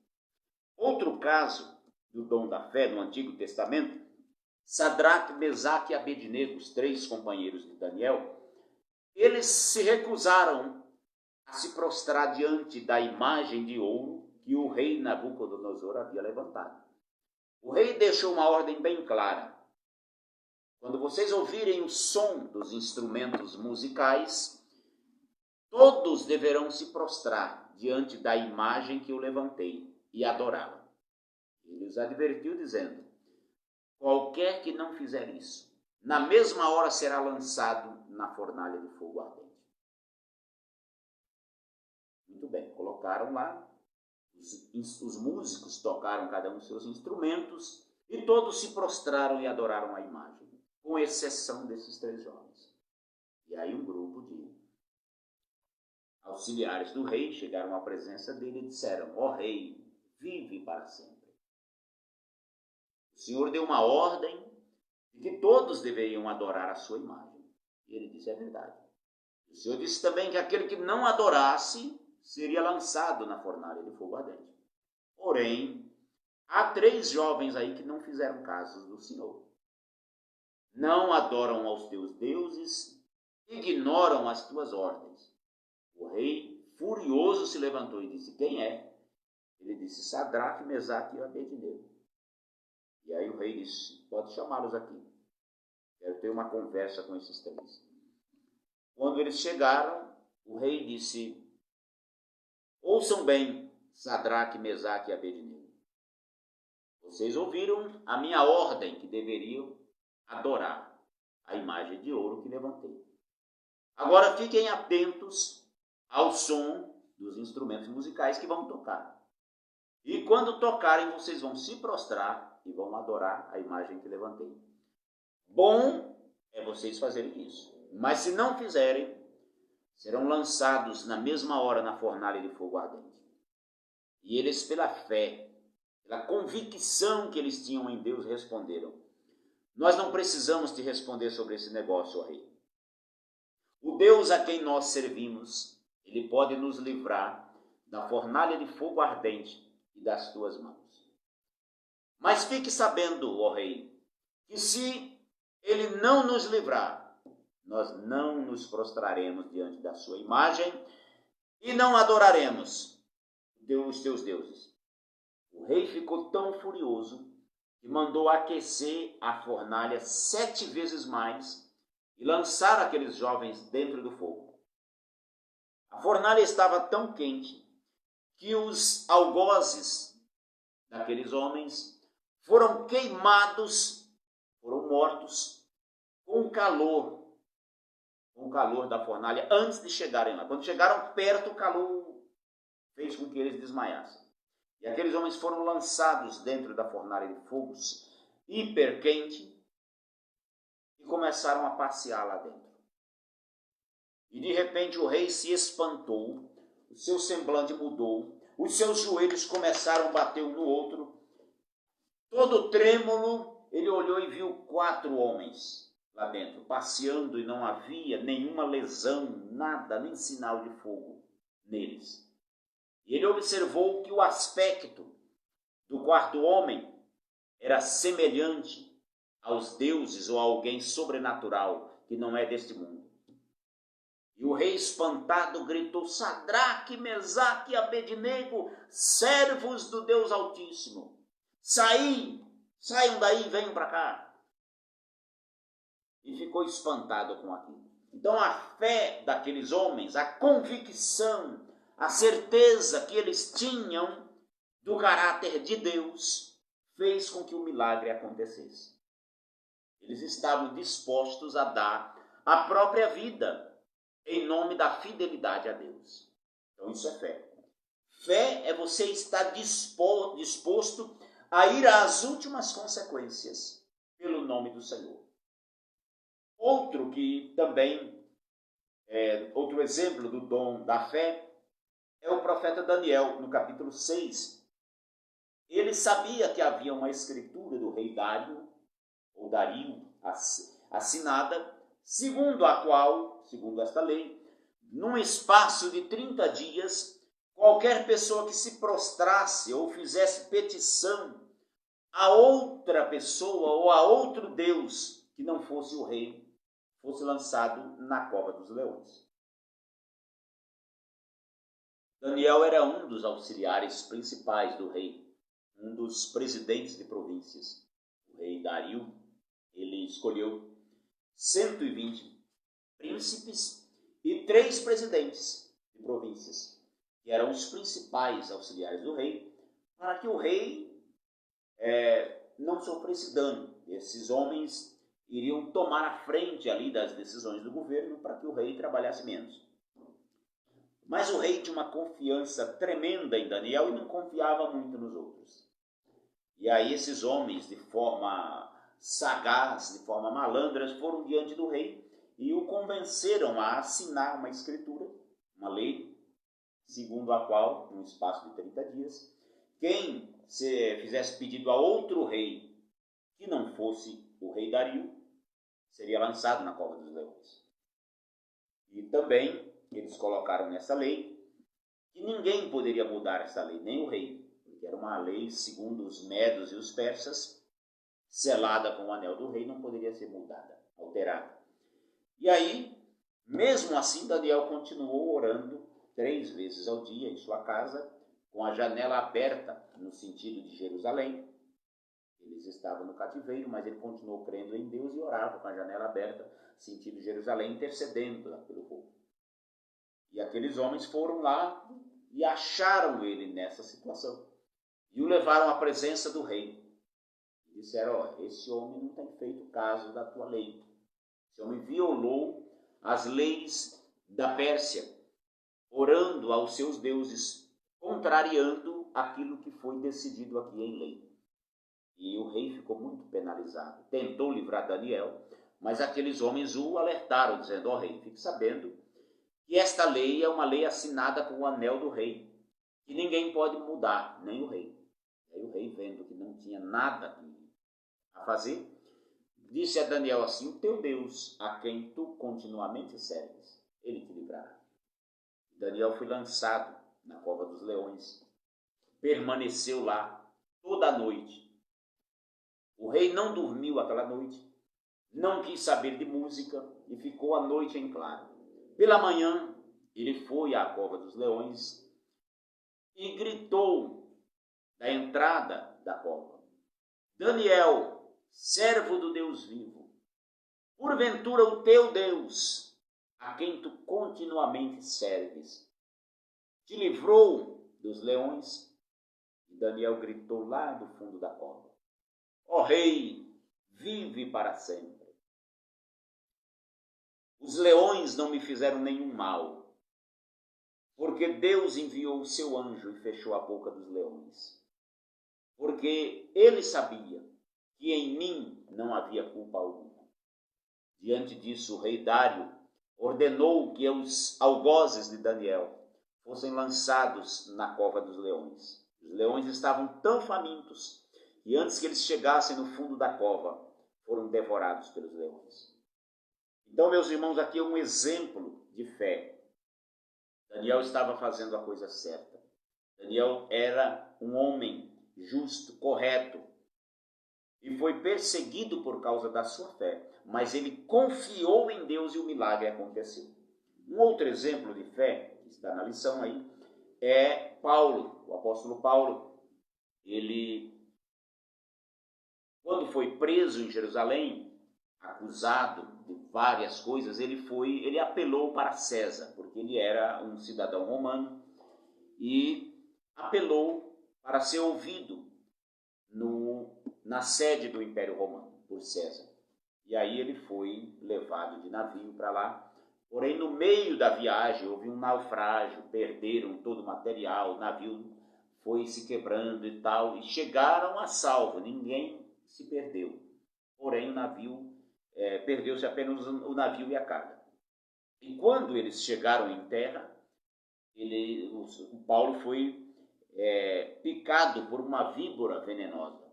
Outro caso do dom da fé no Antigo Testamento, Sadraque, Mesaque e Abednego, os 3 companheiros de Daniel, eles se recusaram a se prostrar diante da imagem de ouro que o rei Nabucodonosor havia levantado. O rei deixou uma ordem bem clara: quando vocês ouvirem o som dos instrumentos musicais, todos deverão se prostrar diante da imagem que eu levantei e adorá-la. Ele os advertiu dizendo: qualquer que não fizer isso, na mesma hora será lançado na fornalha de fogo ardente. Muito bem, colocaram lá, os músicos tocaram cada um dos seus instrumentos e todos se prostraram e adoraram a imagem, com exceção desses 3 jovens. E aí um grupo de auxiliares do rei chegaram à presença dele e disseram: ó rei, vive para sempre. O Senhor deu uma ordem de que todos deveriam adorar a sua imagem. E ele disse: é verdade. O Senhor disse também que aquele que não adorasse seria lançado na fornalha de fogo ardente. Porém, há 3 jovens aí que não fizeram caso do Senhor. Não adoram aos teus deuses, ignoram as tuas ordens. O rei, furioso, se levantou e disse: quem é? Ele disse: Sadraque, Mesaque e Abednego. E aí o rei disse: pode chamá-los aqui. Quero ter uma conversa com esses 3. Quando eles chegaram, o rei disse: ouçam bem, Sadraque, Mesaque e Abednego. Vocês ouviram a minha ordem que deveriam adorar a imagem de ouro que levantei. Agora fiquem atentos ao som dos instrumentos musicais que vão tocar. E quando tocarem, vocês vão se prostrar e vão adorar a imagem que levantei. Bom é vocês fazerem isso. Mas se não fizerem, serão lançados na mesma hora na fornalha de fogo ardente. E eles, pela fé, pela convicção que eles tinham em Deus, responderam: nós não precisamos te responder sobre esse negócio, ó rei. O Deus a quem nós servimos, ele pode nos livrar da fornalha de fogo ardente e das tuas mãos. Mas fique sabendo, ó rei, que se ele não nos livrar, nós não nos prostraremos diante da sua imagem e não adoraremos os teus deuses. O rei ficou tão furioso que mandou aquecer a fornalha 7 vezes mais e lançar aqueles jovens dentro do fogo. A fornalha estava tão quente que os algozes daqueles homens foram queimados, foram mortos com o calor da fornalha antes de chegarem lá. Quando chegaram perto, o calor fez com que eles desmaiassem. E aqueles homens foram lançados dentro da fornalha de fogos hiperquente e começaram a passear lá dentro. E de repente o rei se espantou, o seu semblante mudou, os seus joelhos começaram a bater um no outro. Todo trêmulo, ele olhou e viu 4 homens lá dentro, passeando, e não havia nenhuma lesão, nada, nem sinal de fogo neles. E ele observou que o aspecto do 4º homem era semelhante aos deuses ou a alguém sobrenatural que não é deste mundo. E o rei espantado gritou: Sadraque, Mesaque e Abednego, servos do Deus Altíssimo, saiam daí e venham para cá. E ficou espantado com aquilo. Então a fé daqueles homens, a convicção, a certeza que eles tinham do caráter de Deus fez com que o milagre acontecesse. Eles estavam dispostos a dar a própria vida em nome da fidelidade a Deus. Então isso é fé. Fé é você estar disposto a ir às últimas consequências pelo nome do Senhor. Outro que também outro exemplo do dom da fé é o profeta Daniel, no capítulo 6. Ele sabia que havia uma escritura do rei Dário, ou Dario, assinada, segundo a qual, segundo esta lei, num espaço de 30 dias, qualquer pessoa que se prostrasse ou fizesse petição a outra pessoa ou a outro Deus que não fosse o rei, fosse lançado na cova dos leões. Daniel era um dos auxiliares principais do rei, um dos presidentes de províncias. O rei Dario, ele escolheu 120 príncipes e 3 presidentes de províncias, que eram os principais auxiliares do rei, para que o rei não sofresse dano. Esses homens iriam tomar a frente ali das decisões do governo para que o rei trabalhasse menos. Mas o rei tinha uma confiança tremenda em Daniel e não confiava muito nos outros. E aí esses homens, de forma sagaz, de forma malandra, foram diante do rei e o convenceram a assinar uma escritura, uma lei, segundo a qual, num espaço de 30 dias, quem fizesse pedido a outro rei que não fosse o rei Dario, seria lançado na cova dos leões. E também eles colocaram nessa lei que ninguém poderia mudar essa lei, nem o rei, porque era uma lei, segundo os medos e os persas, selada com o anel do rei, não poderia ser mudada, alterada. E aí, mesmo assim, Daniel continuou orando 3 vezes ao dia em sua casa, com a janela aberta no sentido de Jerusalém. Eles estavam no cativeiro, mas ele continuou crendo em Deus e orava com a janela aberta, sentido Jerusalém, intercedendo pelo povo. E aqueles homens foram lá e acharam ele nessa situação. E o levaram à presença do rei. E disseram: esse homem não tem feito caso da tua lei. Esse homem violou as leis da Pérsia, orando aos seus deuses, contrariando aquilo que foi decidido aqui em lei. E o rei ficou muito penalizado. Tentou livrar Daniel, mas aqueles homens o alertaram, dizendo: rei, fique sabendo que esta lei é uma lei assinada com o anel do rei, que ninguém pode mudar, nem o rei. Aí o rei, vendo que não tinha nada a fazer, disse a Daniel assim: o teu Deus, a quem tu continuamente serves, ele te livrará. Daniel foi lançado na cova dos leões, permaneceu lá toda a noite. O rei não dormiu aquela noite, não quis saber de música e ficou a noite em claro. Pela manhã, ele foi à cova dos leões e gritou da entrada da cova: Daniel, servo do Deus vivo, porventura o teu Deus, a quem tu continuamente serves, te livrou dos leões? E Daniel gritou lá do fundo da cova: ó rei, vive para sempre. Os leões não me fizeram nenhum mal, porque Deus enviou o seu anjo e fechou a boca dos leões. Porque ele sabia que em mim não havia culpa alguma. Diante disso, o rei Dário ordenou que os algozes de Daniel fossem lançados na cova dos leões. Os leões estavam tão famintos que antes que eles chegassem no fundo da cova, foram devorados pelos leões. Então, meus irmãos, aqui é um exemplo de fé. Daniel estava fazendo a coisa certa. Daniel era um homem justo, correto, e foi perseguido por causa da sua fé, mas ele confiou em Deus e o milagre aconteceu. Um outro exemplo de fé, que está na lição aí, é Paulo, o apóstolo Paulo. Ele, quando foi preso em Jerusalém, acusado de várias coisas, ele apelou para César, porque ele era um cidadão romano, e apelou para ser ouvido na sede do Império Romano, por César. E aí ele foi levado de navio para lá. Porém, no meio da viagem, houve um naufrágio, perderam todo o material, o navio foi se quebrando e tal, e chegaram a salvo, ninguém se perdeu. Porém, o navio, perdeu-se apenas o navio e a carga. E quando eles chegaram em terra, o Paulo foi picado por uma víbora venenosa.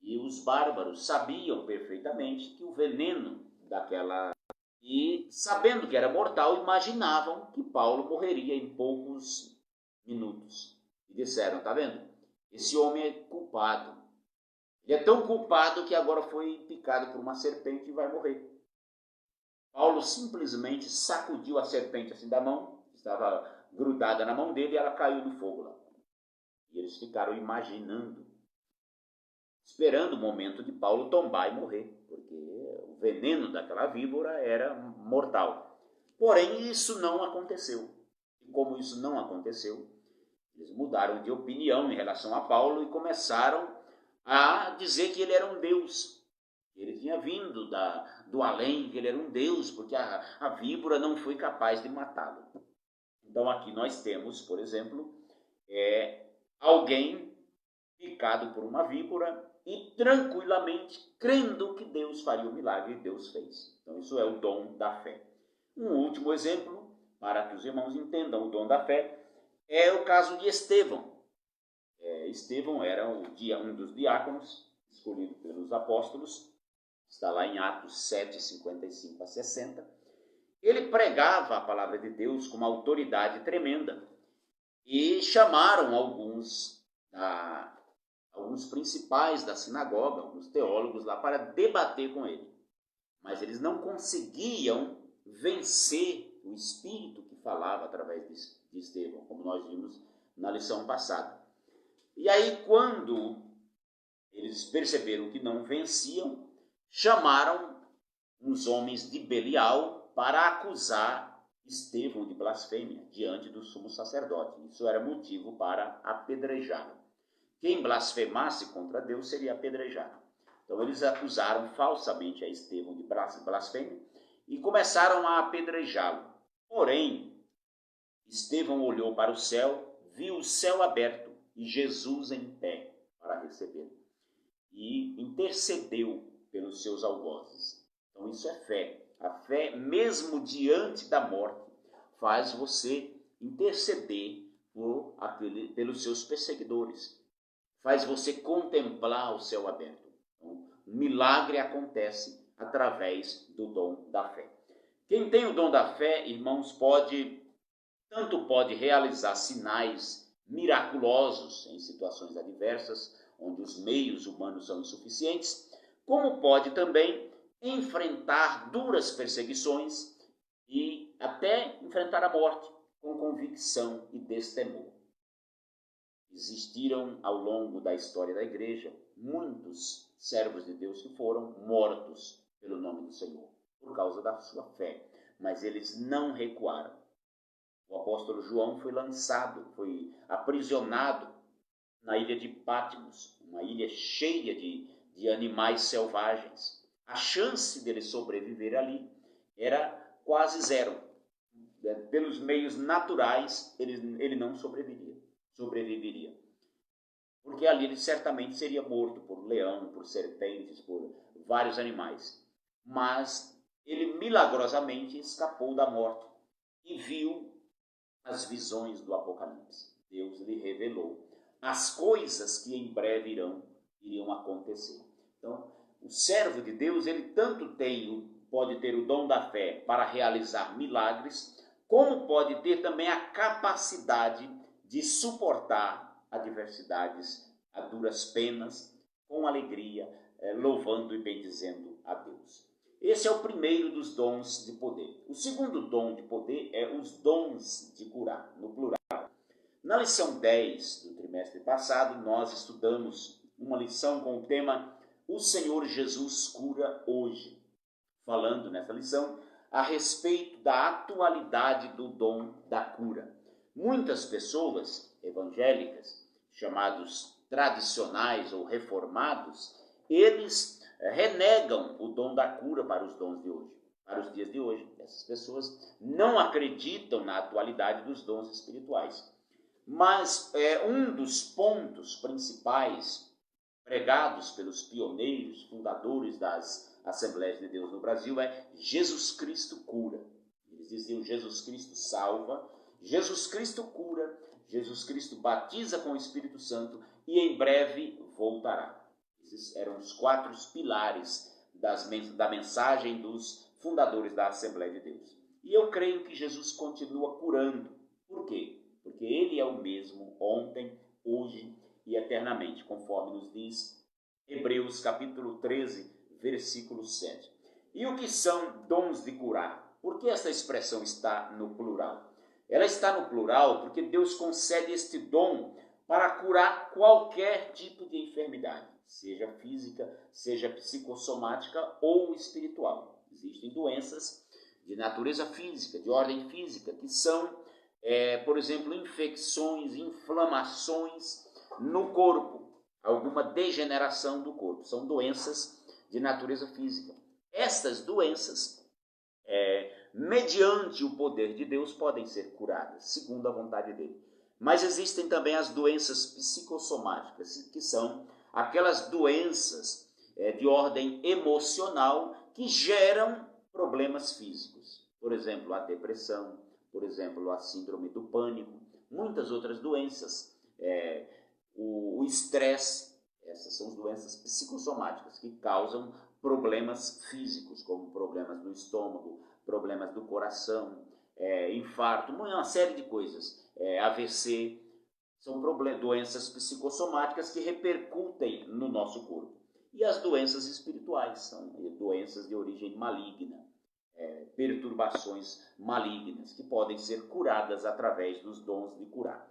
E os bárbaros sabiam perfeitamente que o veneno daquela... E, sabendo que era mortal, imaginavam que Paulo morreria em poucos minutos. E disseram, tá vendo? Esse homem é culpado. Ele é tão culpado que agora foi picado por uma serpente e vai morrer. Paulo simplesmente sacudiu a serpente assim da mão, estava grudada na mão dele, e ela caiu no fogo lá. E eles ficaram imaginando, esperando o momento de Paulo tombar e morrer, porque o veneno daquela víbora era mortal. Porém, isso não aconteceu. E como isso não aconteceu, eles mudaram de opinião em relação a Paulo e começaram a dizer que ele era um deus. Ele tinha vindo do além, que ele era um deus, porque a víbora não foi capaz de matá-lo. Então aqui nós temos, por exemplo, alguém picado por uma víbora e tranquilamente crendo que Deus faria o milagre, e Deus fez. Então isso é o dom da fé. Um último exemplo, para que os irmãos entendam o dom da fé, é o caso de Estevão. Estevão era um dos diáconos escolhido pelos apóstolos, está lá em Atos 7, 55 a 60. Ele pregava a palavra de Deus com uma autoridade tremenda e chamaram alguns principais da sinagoga, alguns teólogos lá, para debater com ele. Mas eles não conseguiam vencer o espírito que falava através de Estevão, como nós vimos na lição passada. E aí, quando eles perceberam que não venciam, chamaram uns homens de Belial para acusar Estevão de blasfêmia diante do sumo sacerdote. Isso era motivo para apedrejá-lo. Quem blasfemasse contra Deus seria apedrejado. Então eles acusaram falsamente a Estevão de blasfêmia e começaram a apedrejá-lo. Porém, Estevão olhou para o céu, viu o céu aberto e Jesus em pé para recebê-lo. E intercedeu pelos seus algozes. Então isso é fé. A fé, mesmo diante da morte, faz você interceder pelos seus perseguidores. Faz você contemplar o céu aberto. Então, um milagre acontece através do dom da fé. Quem tem o dom da fé, irmãos, tanto pode realizar sinais miraculosos em situações adversas, onde os meios humanos são insuficientes, como pode também enfrentar duras perseguições e até enfrentar a morte com convicção e destemor. Existiram ao longo da história da igreja muitos servos de Deus que foram mortos pelo nome do Senhor, por causa da sua fé, mas eles não recuaram. O apóstolo João foi lançado, foi aprisionado na ilha de Patmos, uma ilha cheia de animais selvagens. A chance dele sobreviver ali era quase zero. Pelos meios naturais, ele não sobreviveria. Porque ali ele certamente seria morto por leão, por serpentes, por vários animais. Mas ele milagrosamente escapou da morte e viu as visões do Apocalipse. Deus lhe revelou as coisas que em breve iriam acontecer. Então, o servo de Deus, ele tanto pode ter o dom da fé para realizar milagres, como pode ter também a capacidade de suportar adversidades, a duras penas, com alegria, louvando e bendizendo a Deus. Esse é o primeiro dos dons de poder. O segundo dom de poder é os dons de curar, no plural. Na lição 10 do trimestre passado, nós estudamos uma lição com o tema O Senhor Jesus cura hoje, falando nessa lição a respeito da atualidade do dom da cura. Muitas pessoas evangélicas, chamados tradicionais ou reformados, eles renegam o dom da cura para os dons de hoje, para os dias de hoje. Essas pessoas não acreditam na atualidade dos dons espirituais. Mas um dos pontos principais pregados pelos pioneiros, fundadores das Assembleias de Deus no Brasil é Jesus Cristo cura. Eles diziam Jesus Cristo salva, Jesus Cristo cura, Jesus Cristo batiza com o Espírito Santo e em breve voltará. Esses eram os 4 pilares da mensagem dos fundadores da Assembleia de Deus. E eu creio que Jesus continua curando. Por quê? Porque ele é o mesmo ontem, hoje e eternamente, conforme nos diz Hebreus capítulo 13, versículo 7. E o que são dons de curar? Por que essa expressão está no plural? Ela está no plural porque Deus concede este dom para curar qualquer tipo de enfermidade, seja física, seja psicossomática ou espiritual. Existem doenças de natureza física, de ordem física, que são por exemplo, infecções, inflamações no corpo, alguma degeneração do corpo. São doenças de natureza física. Estas doenças, mediante o poder de Deus, podem ser curadas, segundo a vontade dele. Mas existem também as doenças psicossomáticas, que são aquelas doenças de ordem emocional que geram problemas físicos. Por exemplo, a depressão, por exemplo, a síndrome do pânico, muitas outras doenças, o estresse. Essas são as doenças psicossomáticas que causam problemas físicos, como problemas no estômago, problemas do coração, infarto, uma série de coisas, AVC, são doenças psicossomáticas que repercutem no nosso corpo. E as doenças espirituais são doenças de origem maligna. Perturbações malignas que podem ser curadas através dos dons de curar.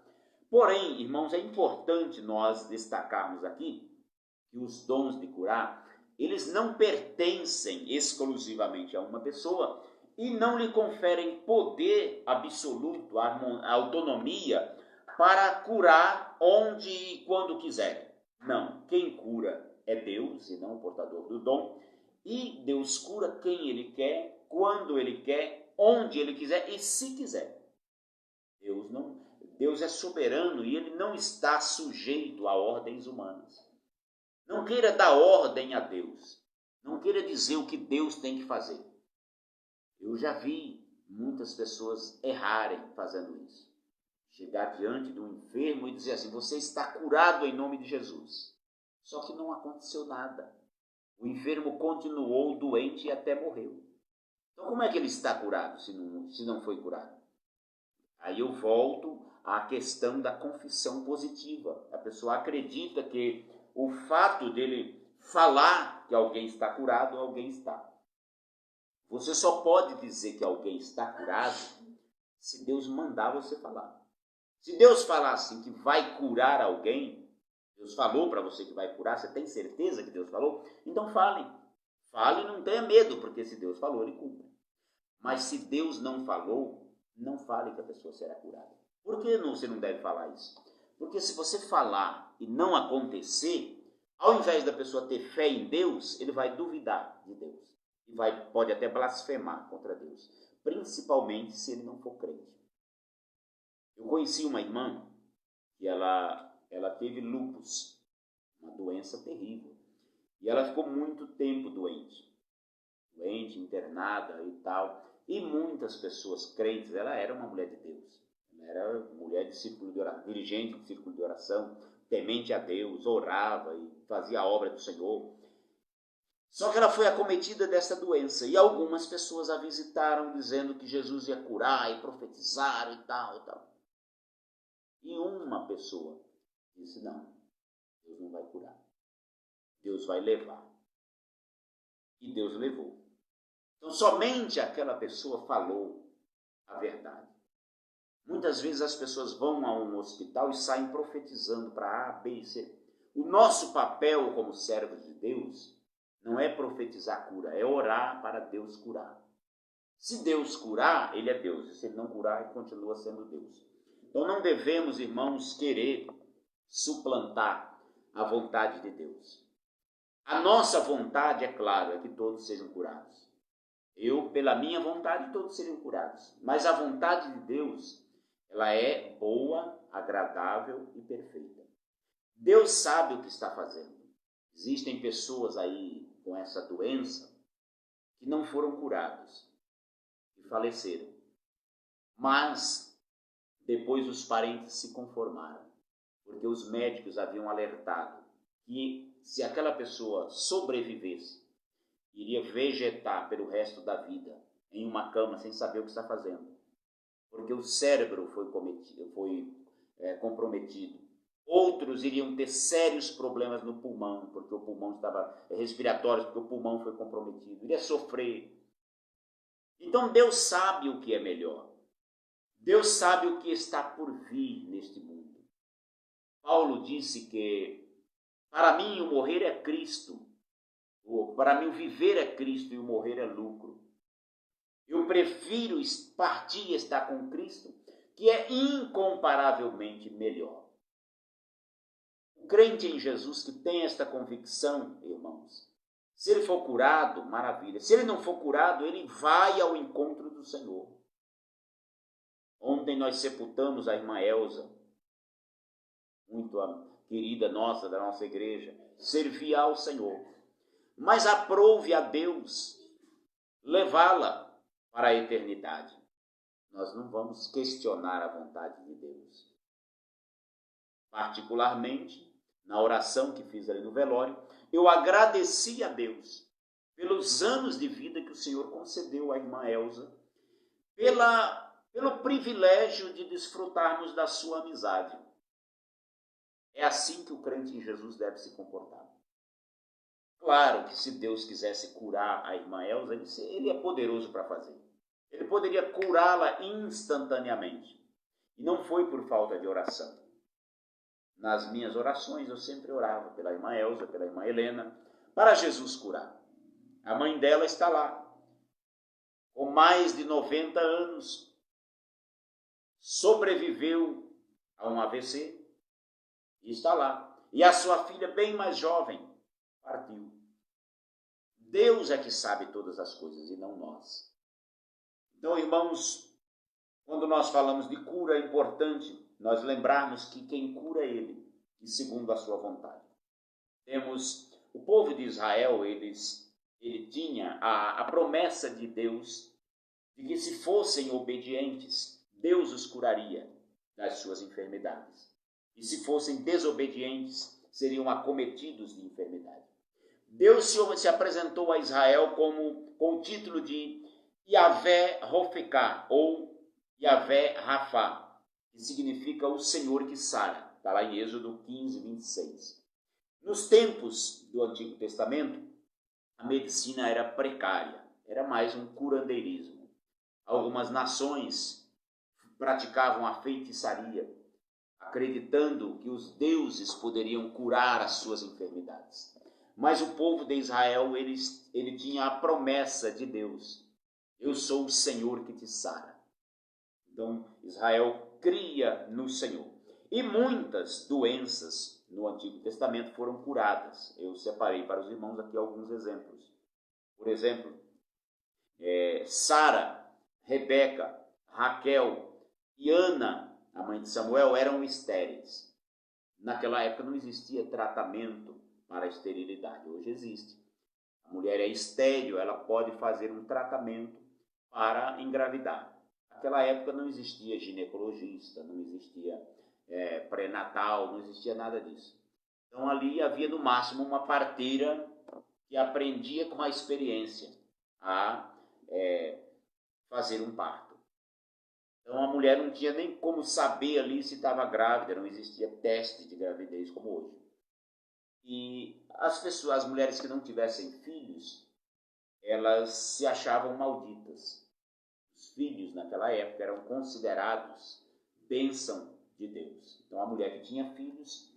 Porém, irmãos, é importante nós destacarmos aqui que os dons de curar, eles não pertencem exclusivamente a uma pessoa e não lhe conferem poder absoluto, autonomia para curar onde e quando quiser. Não, quem cura é Deus e não o portador do dom, e Deus cura quem Ele quer, quando Ele quer, onde Ele quiser e se quiser. Deus é soberano e Ele não está sujeito a ordens humanas. Não queira dar ordem a Deus. Não queira dizer o que Deus tem que fazer. Eu já vi muitas pessoas errarem fazendo isso. Chegar diante de um enfermo e dizer assim: você está curado em nome de Jesus. Só que não aconteceu nada. O enfermo continuou doente e até morreu. Então como é que ele está curado se não foi curado? Aí eu volto à questão da confissão positiva. A pessoa acredita que o fato dele falar que alguém está curado, alguém está. Você só pode dizer que alguém está curado se Deus mandar você falar. Se Deus falasse que vai curar alguém, Deus falou para você que vai curar, você tem certeza que Deus falou? Então fale. Fale e não tenha medo, porque se Deus falou, ele cumpre. Mas se Deus não falou, não fale que a pessoa será curada. Por que você não deve falar isso? Porque se você falar e não acontecer, ao invés da pessoa ter fé em Deus, ele vai duvidar de Deus. E pode até blasfemar contra Deus. Principalmente se ele não for crente. Eu conheci uma irmã que ela teve lúpus, uma doença terrível. E ela ficou muito tempo doente, internada e tal. E muitas pessoas crentes, ela era uma mulher de Deus. Ela era mulher de círculo de oração, dirigente de círculo de oração, temente a Deus, orava e fazia a obra do Senhor. Só que ela foi acometida dessa doença e algumas pessoas a visitaram dizendo que Jesus ia curar e profetizaram e tal e tal. E uma pessoa disse, não, Deus não vai curar. Deus vai levar. E Deus levou. Então, somente aquela pessoa falou a verdade. Muitas vezes as pessoas vão a um hospital e saem profetizando para A, B e C. O nosso papel como servos de Deus não é profetizar cura, é orar para Deus curar. Se Deus curar, ele é Deus. E se ele não curar, ele continua sendo Deus. Então não devemos, irmãos, querer suplantar a vontade de Deus. A nossa vontade, é claro, é que todos sejam curados. Eu, pela minha vontade, todos seriam curados. Mas a vontade de Deus, ela é boa, agradável e perfeita. Deus sabe o que está fazendo. Existem pessoas aí com essa doença que não foram curadas e faleceram. Mas depois os parentes se conformaram, porque os médicos haviam alertado que se aquela pessoa sobrevivesse, iria vegetar pelo resto da vida em uma cama sem saber o que está fazendo, porque o cérebro foi comprometido. Outros iriam ter sérios problemas no pulmão, porque o pulmão estava respiratório, porque o pulmão foi comprometido, iria sofrer. Então Deus sabe o que é melhor. Deus sabe o que está por vir neste mundo. Paulo disse que para mim o morrer é Cristo, para mim o viver é Cristo e o morrer é lucro. Eu prefiro partir e estar com Cristo, que é incomparavelmente melhor. O crente em Jesus que tem esta convicção, irmãos, se ele for curado, maravilha. Se ele não for curado, ele vai ao encontro do Senhor. Ontem nós sepultamos a irmã Elza, muito querida nossa, da nossa igreja, servia ao Senhor. Mas aprouve a Deus levá-la para a eternidade. Nós não vamos questionar a vontade de Deus. Particularmente, na oração que fiz ali no velório, eu agradeci a Deus pelos anos de vida que o Senhor concedeu à irmã Elza, pelo privilégio de desfrutarmos da sua amizade. É assim que o crente em Jesus deve se comportar. Claro que se Deus quisesse curar a irmã Elza, ele é poderoso para fazer. Ele poderia curá-la instantaneamente. E não foi por falta de oração. Nas minhas orações eu sempre orava pela irmã Elza, pela irmã Helena, para Jesus curar. A mãe dela está lá, com mais de 90 anos, sobreviveu a um AVC e está lá. E a sua filha, bem mais jovem, partiu. Deus é que sabe todas as coisas e não nós. Então, irmãos, quando nós falamos de cura, é importante nós lembrarmos que quem cura é Ele, e segundo a sua vontade. Temos o povo de Israel, ele tinha a promessa de Deus de que se fossem obedientes, Deus os curaria das suas enfermidades. E se fossem desobedientes, seriam acometidos de enfermidade. Deus se apresentou a Israel com o título de Yahvé Rofeká, ou Yahvé Rafá, que significa o Senhor que sara. Está lá em Êxodo 15, 26. Nos tempos do Antigo Testamento, a medicina era precária, era mais um curandeirismo. Algumas nações praticavam a feitiçaria acreditando que os deuses poderiam curar as suas enfermidades. Mas o povo de Israel, ele tinha a promessa de Deus: eu sou o Senhor que te sara. Então, Israel cria no Senhor. E muitas doenças no Antigo Testamento foram curadas. Eu separei para os irmãos aqui alguns exemplos. Por exemplo, Sara, Rebeca, Raquel e Ana, a mãe de Samuel, eram estéreis. Naquela época não existia tratamento para a esterilidade. Hoje existe. A mulher é estéril, ela pode fazer um tratamento para engravidar. Naquela época não existia ginecologista, não existia pré-natal, não existia nada disso. Então ali havia no máximo uma parteira que aprendia com a experiência a fazer um parto. Então a mulher não tinha nem como saber ali se estava grávida, não existia teste de gravidez como hoje. E as mulheres que não tivessem filhos, elas se achavam malditas. Os filhos naquela época eram considerados bênção de Deus. Então a mulher que tinha filhos,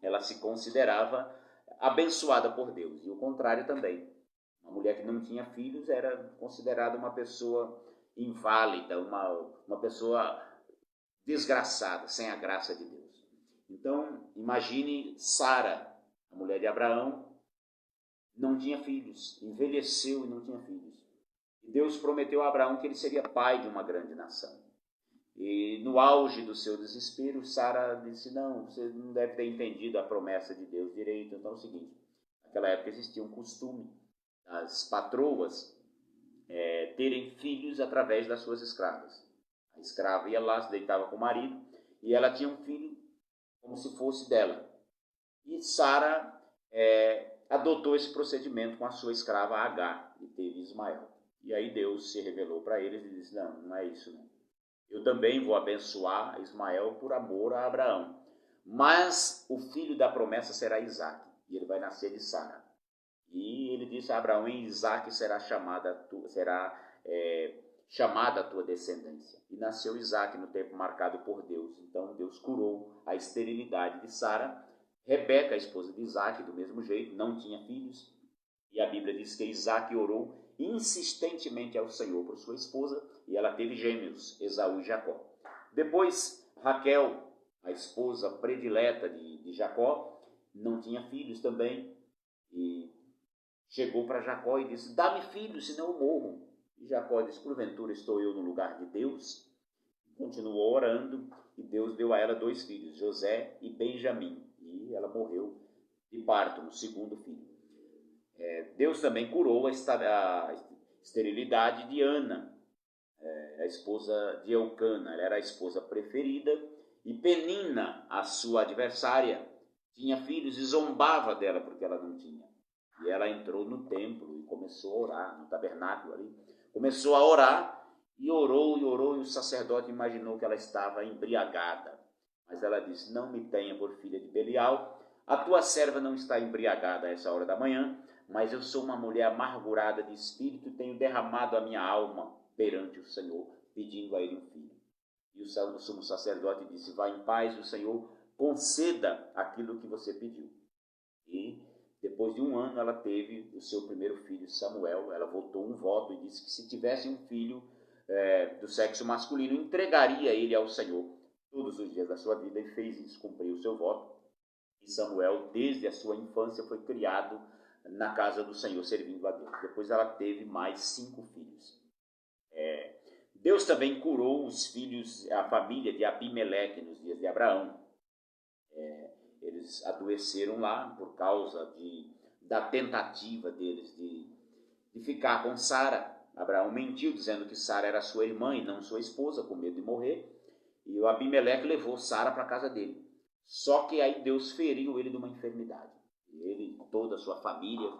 ela se considerava abençoada por Deus. E o contrário também. Uma mulher que não tinha filhos era considerada uma pessoa inválida, uma pessoa desgraçada, sem a graça de Deus. Então, imagine Sara, a mulher de Abraão, não tinha filhos, envelheceu e não tinha filhos. E Deus prometeu a Abraão que ele seria pai de uma grande nação. E no auge do seu desespero, Sara disse: não, você não deve ter entendido a promessa de Deus direito. Então é o seguinte, naquela época existia um costume das patroas terem filhos através das suas escravas. A escrava ia lá, se deitava com o marido, e ela tinha um filho como se fosse dela. E Sara adotou esse procedimento com a sua escrava Agar, e teve Ismael. E aí Deus se revelou para eles e disse: não, não é isso não. Eu também vou abençoar Ismael por amor a Abraão. Mas o filho da promessa será Isaque, e ele vai nascer de Sara. E ele disse a Abraão: em Isaque será chamada a tua descendência. E nasceu Isaque no tempo marcado por Deus. Então Deus curou a esterilidade de Sara. Rebeca, a esposa de Isaque, do mesmo jeito, não tinha filhos. E a Bíblia diz que Isaque orou insistentemente ao Senhor por sua esposa, e ela teve gêmeos, Esaú e Jacó. Depois, Raquel, a esposa predileta de Jacó, não tinha filhos também, e chegou para Jacó e disse: dá-me filhos, senão eu morro. E Jacó disse: porventura estou eu no lugar de Deus? Continuou orando, e Deus deu a ela 2 filhos, José e Benjamim, e ela morreu de parto no segundo filho. Deus também curou a esterilidade de Ana, a esposa de Eucana. Ela era a esposa preferida, e Penina, a sua adversária, tinha filhos e zombava dela porque ela não tinha. E ela entrou no templo e começou a orar, no tabernáculo ali. Começou a orar, e orou, e o sacerdote imaginou que ela estava embriagada. Mas ela disse: não me tenha por filha de Belial, a tua serva não está embriagada a essa hora da manhã, mas eu sou uma mulher amargurada de espírito e tenho derramado a minha alma perante o Senhor, pedindo a ele um filho. E o sumo sacerdote disse: vá em paz, o Senhor conceda aquilo que você pediu. E depois de 1 ano ela teve o seu primeiro filho, Samuel. Ela votou um voto e disse que se tivesse um filho do sexo masculino, entregaria ele ao Senhor todos os dias da sua vida, e fez isso, cumpriu o seu voto. E Samuel, desde a sua infância, foi criado na casa do Senhor, servindo a Deus. Depois ela teve mais 5 filhos. Deus também curou os filhos, a família de Abimeleque nos dias de Abraão. Eles adoeceram lá por causa da tentativa deles de ficar com Sara. Abraão mentiu, dizendo que Sara era sua irmã e não sua esposa, com medo de morrer. E o Abimeleque levou Sara para a casa dele. Só que aí Deus feriu ele de uma enfermidade. Ele e toda a sua família.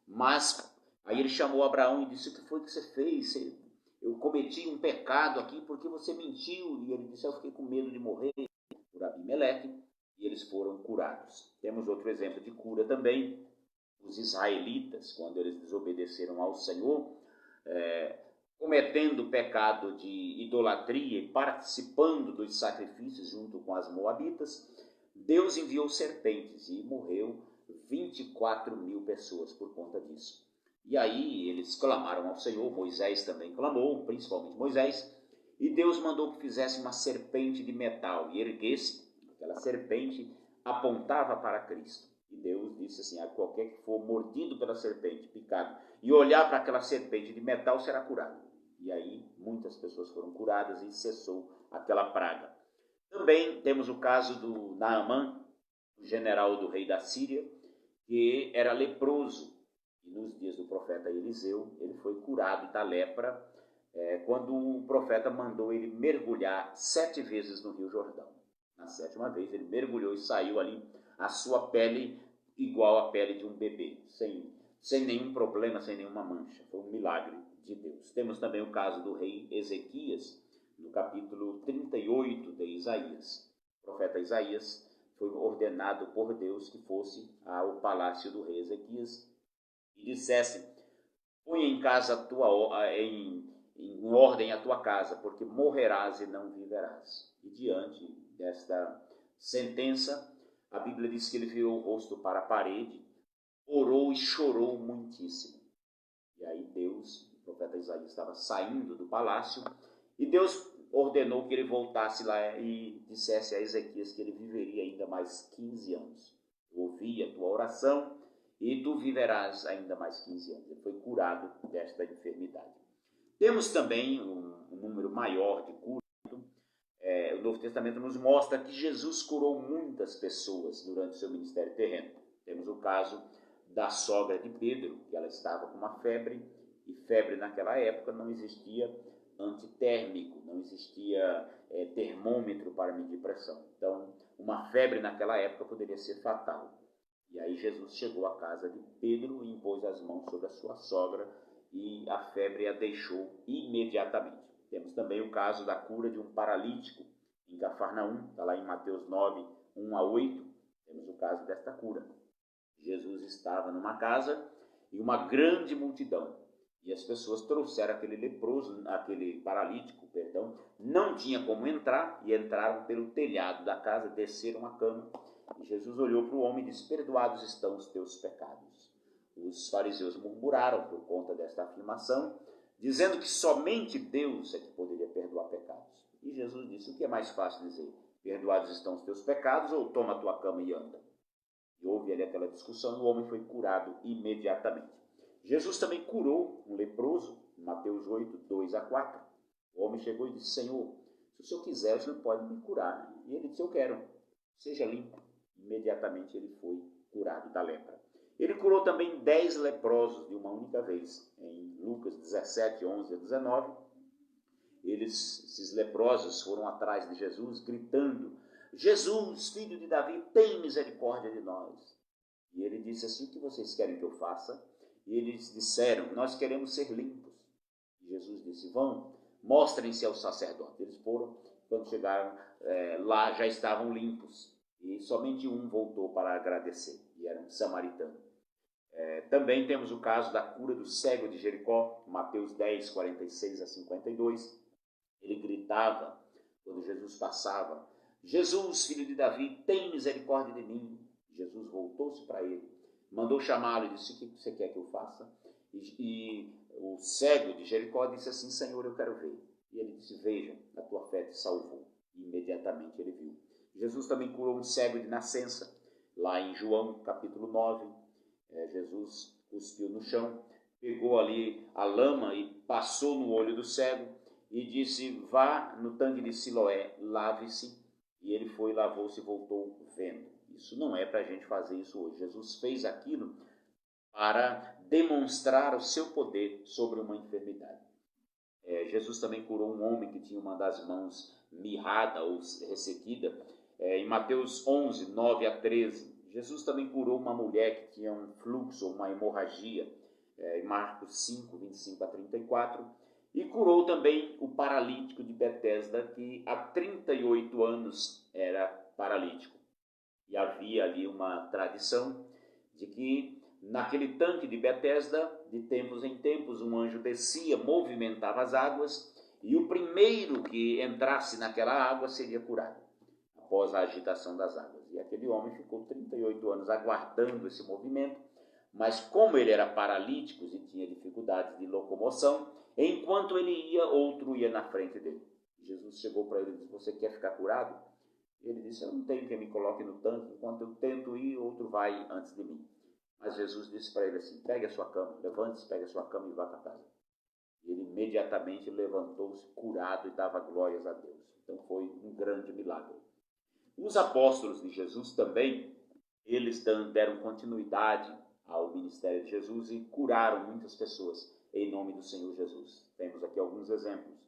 Mas aí ele chamou Abraão e disse: o que foi que você fez? Eu cometi um pecado aqui porque você mentiu. E ele disse: eu fiquei com medo de morrer, por Abimeleque. E eles foram curados. Temos outro exemplo de cura também. Os israelitas, quando eles desobedeceram ao Senhor, cometendo pecado de idolatria e participando dos sacrifícios junto com as moabitas, Deus enviou serpentes e morreu 24.000 pessoas por conta disso. E aí eles clamaram ao Senhor, Moisés também clamou, principalmente Moisés, e Deus mandou que fizesse uma serpente de metal e erguesse. Aquela serpente apontava para Cristo. E Deus disse assim, qualquer que for mordido pela serpente, picado, e olhar para aquela serpente de metal será curado. E aí muitas pessoas foram curadas e cessou aquela praga. Também temos o caso do Naamã, o general do rei da Síria, que era leproso. E nos dias do profeta Eliseu, ele foi curado da lepra, quando o profeta mandou ele mergulhar 7 vezes no Rio Jordão. Na 7ª vez ele mergulhou e saiu ali a sua pele igual à pele de um bebê, sem nenhum problema, sem nenhuma mancha. Foi um milagre de Deus. Temos também o caso do rei Ezequias, no capítulo 38 de Isaías. O profeta Isaías foi ordenado por Deus que fosse ao palácio do rei Ezequias e dissesse: põe em casa em ordem a tua casa, porque morrerás e não viverás. E diante desta sentença, a Bíblia diz que ele virou o rosto para a parede, orou e chorou muitíssimo. E aí Deus, o profeta Isaías estava saindo do palácio, e Deus ordenou que ele voltasse lá e dissesse a Ezequias que ele viveria ainda mais 15 anos. Eu ouvi a tua oração e tu viverás ainda mais 15 anos. Ele foi curado desta enfermidade. Temos também um número maior de curas. O Novo Testamento nos mostra que Jesus curou muitas pessoas durante seu ministério terreno. Temos o caso da sogra de Pedro, que ela estava com uma febre, e febre naquela época não existia antitérmico, não existia termômetro para medir pressão. Então, uma febre naquela época poderia ser fatal. E aí Jesus chegou à casa de Pedro e impôs as mãos sobre a sua sogra e a febre a deixou imediatamente. Temos também o caso da cura de um paralítico em Cafarnaum, está lá em Mateus 9, 1-8. Temos o caso desta cura. Jesus estava numa casa e uma grande multidão. E as pessoas trouxeram aquele paralítico, não tinha como entrar, e entraram pelo telhado da casa, desceram a cama. E Jesus olhou para o homem e disse: perdoados estão os teus pecados. Os fariseus murmuraram por conta desta afirmação, dizendo que somente Deus é que poderia perdoar pecados. E Jesus disse: o que é mais fácil dizer? Perdoados estão os teus pecados, ou toma a tua cama e anda? E houve ali aquela discussão e o homem foi curado imediatamente. Jesus também curou um leproso, em Mateus 8, 2-4. O homem chegou e disse: Senhor, se o Senhor quiser, o Senhor pode me curar. E ele disse: eu quero, seja limpo. Imediatamente ele foi curado da lepra. Ele curou também 10 leprosos de uma única vez. Em Lucas 17, 11-19, esses leprosos foram atrás de Jesus, gritando: Jesus, filho de Davi, tem misericórdia de nós. E ele disse assim: o que vocês querem que eu faça? E eles disseram: nós queremos ser limpos. E Jesus disse: vão, mostrem-se ao sacerdote. Eles foram, quando chegaram lá, já estavam limpos. E somente um voltou para agradecer, e era um samaritano. Também temos o caso da cura do cego de Jericó, Mateus 10, 46-52. Ele gritava, quando Jesus passava: Jesus, filho de Davi, tem misericórdia de mim. Jesus voltou-se para ele, mandou chamá-lo e disse: o que você quer que eu faça? E o cego de Jericó disse assim: Senhor, eu quero ver. E ele disse: veja, a tua fé te salvou. E imediatamente ele viu. Jesus também curou um cego de nascença, lá em João, capítulo 9. Jesus cuspiu no chão, pegou ali a lama e passou no olho do cego e disse: vá no tanque de Siloé, lave-se. E ele foi, lavou-se e voltou vendo. Isso não é para a gente fazer isso hoje. Jesus fez aquilo para demonstrar o seu poder sobre uma enfermidade. Jesus também curou um homem que tinha uma das mãos mirrada ou ressequida, em Mateus 11, 9-13. Jesus também curou uma mulher que tinha um fluxo, uma hemorragia, em Marcos 5, 25-34. E curou também o paralítico de Betesda, que há 38 anos era paralítico. E havia ali uma tradição de que naquele tanque de Betesda, de tempos em tempos, um anjo descia, movimentava as águas, e o primeiro que entrasse naquela água seria curado, após a agitação das águas. E aquele homem ficou 38 anos aguardando esse movimento, mas como ele era paralítico e tinha dificuldades de locomoção, enquanto ele ia, outro ia na frente dele. Jesus chegou para ele e disse: você quer ficar curado? Ele disse: eu não tenho quem me coloque no tanque, enquanto eu tento ir, outro vai antes de mim. Mas Jesus disse para ele assim: pegue a sua cama, levante-se, pegue a sua cama e vá para casa. E ele imediatamente levantou-se curado e dava glórias a Deus. Então foi um grande milagre. Os apóstolos de Jesus também, eles deram continuidade ao ministério de Jesus e curaram muitas pessoas em nome do Senhor Jesus. Temos aqui alguns exemplos.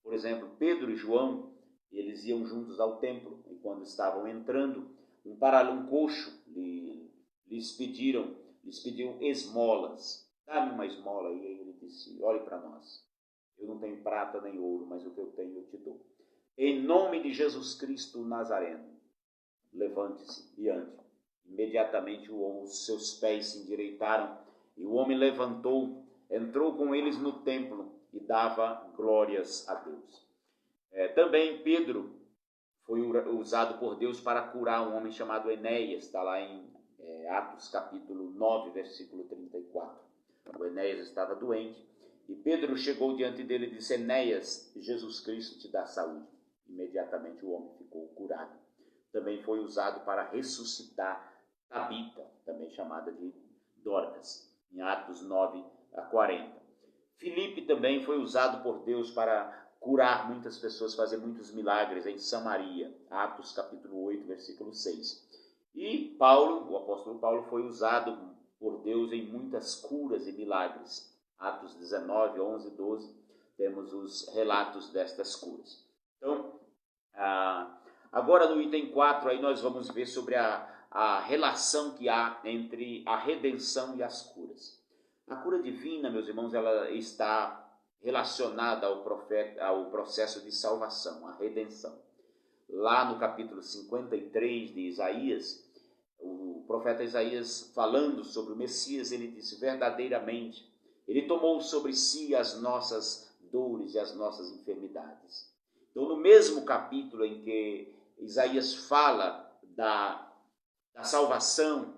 Por exemplo, Pedro e João, eles iam juntos ao templo, e quando estavam entrando, um coxo lhes pediu esmolas. Dá-me uma esmola. E ele disse: olhe para nós, eu não tenho prata nem ouro, mas o que eu tenho eu te dou. Em nome de Jesus Cristo Nazareno, levante-se e ande. Imediatamente os seus pés se endireitaram, e o homem levantou, entrou com eles no templo e dava glórias a Deus. Também Pedro foi usado por Deus para curar um homem chamado Enéas, está lá em Atos capítulo 9, versículo 34. O Enéas estava doente, e Pedro chegou diante dele e disse: Enéas, Jesus Cristo te dá saúde. Imediatamente o homem ficou curado. Também foi usado para ressuscitar Tabita, também chamada de Dorcas, em Atos 9 a 40. Filipe também foi usado por Deus para curar muitas pessoas, fazer muitos milagres em Samaria, Atos capítulo 8, versículo 6. E Paulo, o apóstolo Paulo, foi usado por Deus em muitas curas e milagres. Atos 19, 11 e 12, temos os relatos destas curas. Então, agora no item 4, aí nós vamos ver sobre a relação que há entre a redenção e as curas. A cura divina, meus irmãos, ela está relacionada ao processo de salvação, a redenção. Lá no capítulo 53 de Isaías, o profeta Isaías, falando sobre o Messias, ele disse: verdadeiramente, ele tomou sobre si as nossas dores e as nossas enfermidades. Então, no mesmo capítulo em que Isaías fala da salvação,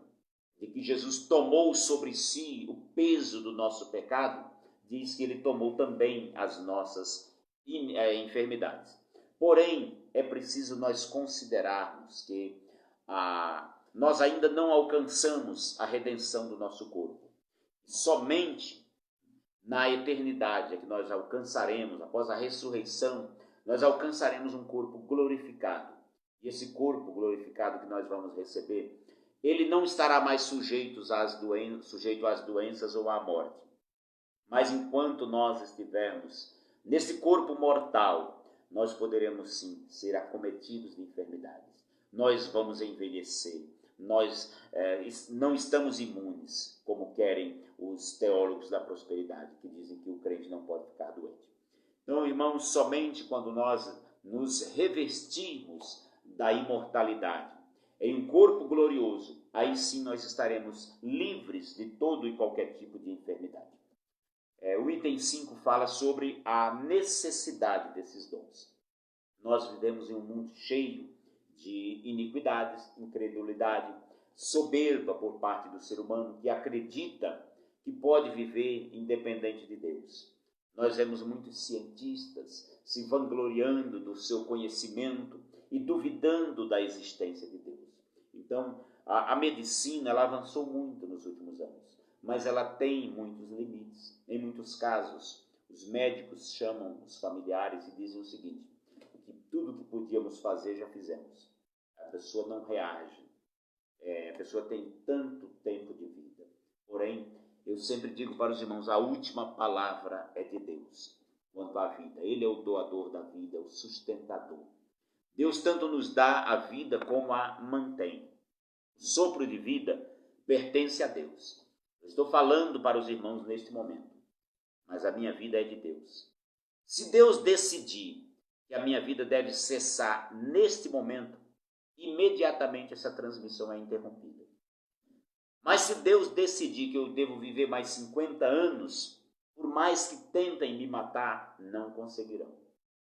de que Jesus tomou sobre si o peso do nosso pecado, diz que ele tomou também as nossas enfermidades. Porém, é preciso nós considerarmos que nós ainda não alcançamos a redenção do nosso corpo. Somente na eternidade é que nós alcançaremos, após a ressurreição, nós alcançaremos um corpo glorificado. E esse corpo glorificado que nós vamos receber, ele não estará mais sujeito às doenças ou à morte. Mas enquanto nós estivermos nesse corpo mortal, nós poderemos sim ser acometidos de enfermidades. Nós vamos envelhecer. Nós não estamos imunes, como querem os teólogos da prosperidade, que dizem que o crente não pode ficar doente. Então, irmãos, somente quando nós nos revestirmos da imortalidade em um corpo glorioso, aí sim nós estaremos livres de todo e qualquer tipo de enfermidade. O item 5 fala sobre a necessidade desses dons. Nós vivemos em um mundo cheio de iniquidades, incredulidade, soberba por parte do ser humano que acredita que pode viver independente de Deus. Nós vemos muitos cientistas se vangloriando do seu conhecimento e duvidando da existência de Deus. Então, a medicina ela avançou muito nos últimos anos, mas ela tem muitos limites. Em muitos casos, os médicos chamam os familiares e dizem o seguinte: que tudo que podíamos fazer já fizemos. A pessoa não reage. A pessoa tem tanto tempo de vida. Porém, eu sempre digo para os irmãos, a última palavra é de Deus quanto à vida. Ele é o doador da vida, é o sustentador. Deus tanto nos dá a vida como a mantém. O sopro de vida pertence a Deus. Eu estou falando para os irmãos neste momento, mas a minha vida é de Deus. Se Deus decidir que a minha vida deve cessar neste momento, imediatamente essa transmissão é interrompida. Mas se Deus decidir que eu devo viver mais 50 anos, por mais que tentem me matar, não conseguirão.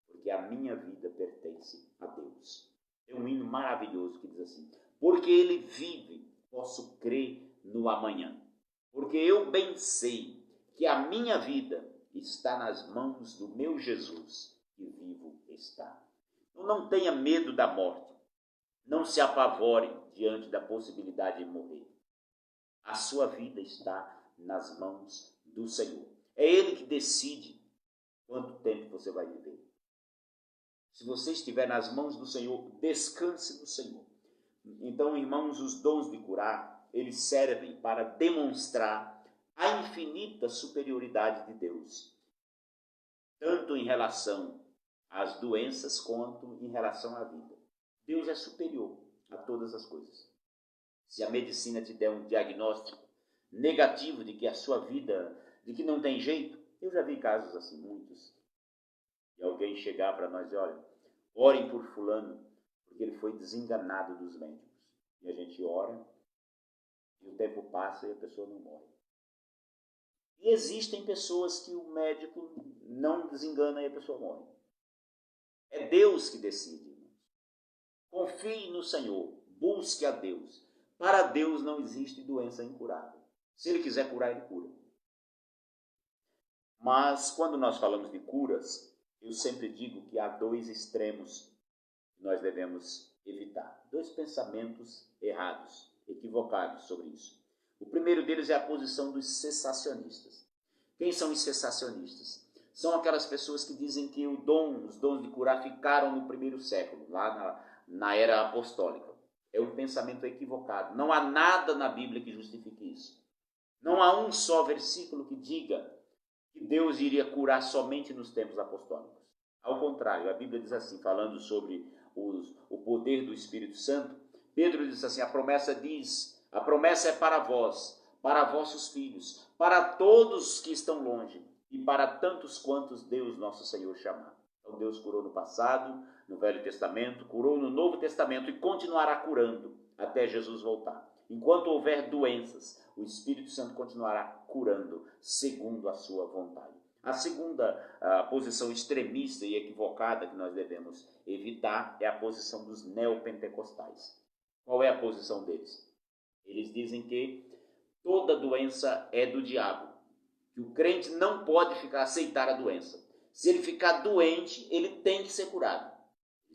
Porque a minha vida pertence a Deus. É um hino maravilhoso que diz assim: porque Ele vive, posso crer no amanhã. Porque eu bem sei que a minha vida está nas mãos do meu Jesus, que vivo está. Então não tenha medo da morte. Não se apavore diante da possibilidade de morrer. A sua vida está nas mãos do Senhor. É Ele que decide quanto tempo você vai viver. Se você estiver nas mãos do Senhor, descanse no Senhor. Então, irmãos, os dons de curar, eles servem para demonstrar a infinita superioridade de Deus, tanto em relação às doenças quanto em relação à vida. Deus é superior a todas as coisas. Se a medicina te der um diagnóstico negativo de que a sua vida, de que não tem jeito, eu já vi casos assim, muitos, e alguém chegar para nós e dizer: olha, orem por fulano, porque ele foi desenganado dos médicos. E a gente ora, e o tempo passa e a pessoa não morre. E existem pessoas que o médico não desengana e a pessoa morre. É Deus que decide. Confie no Senhor, busque a Deus. Para Deus não existe doença incurável. Se Ele quiser curar, Ele cura. Mas quando nós falamos de curas, eu sempre digo que há dois extremos que nós devemos evitar. Dois pensamentos errados, equivocados sobre isso. O primeiro deles é a posição dos cessacionistas. Quem são os cessacionistas? São aquelas pessoas que dizem que os dons de curar ficaram no primeiro século, lá na era apostólica. É um pensamento equivocado. Não há nada na Bíblia que justifique isso. Não há um só versículo que diga que Deus iria curar somente nos tempos apostólicos. Ao contrário, a Bíblia diz assim, falando sobre o poder do Espírito Santo, Pedro diz assim: a promessa é para vós, para vossos filhos, para todos que estão longe e para tantos quantos Deus nosso Senhor chamar. Então Deus curou no passado, no Velho Testamento, curou no Novo Testamento e continuará curando até Jesus voltar. Enquanto houver doenças, o Espírito Santo continuará curando segundo a sua vontade. A segunda posição extremista e equivocada que nós devemos evitar é a posição dos neopentecostais. Qual é a posição deles? Eles dizem que toda doença é do diabo, que o crente não pode aceitar a doença. Se ele ficar doente, ele tem que ser curado.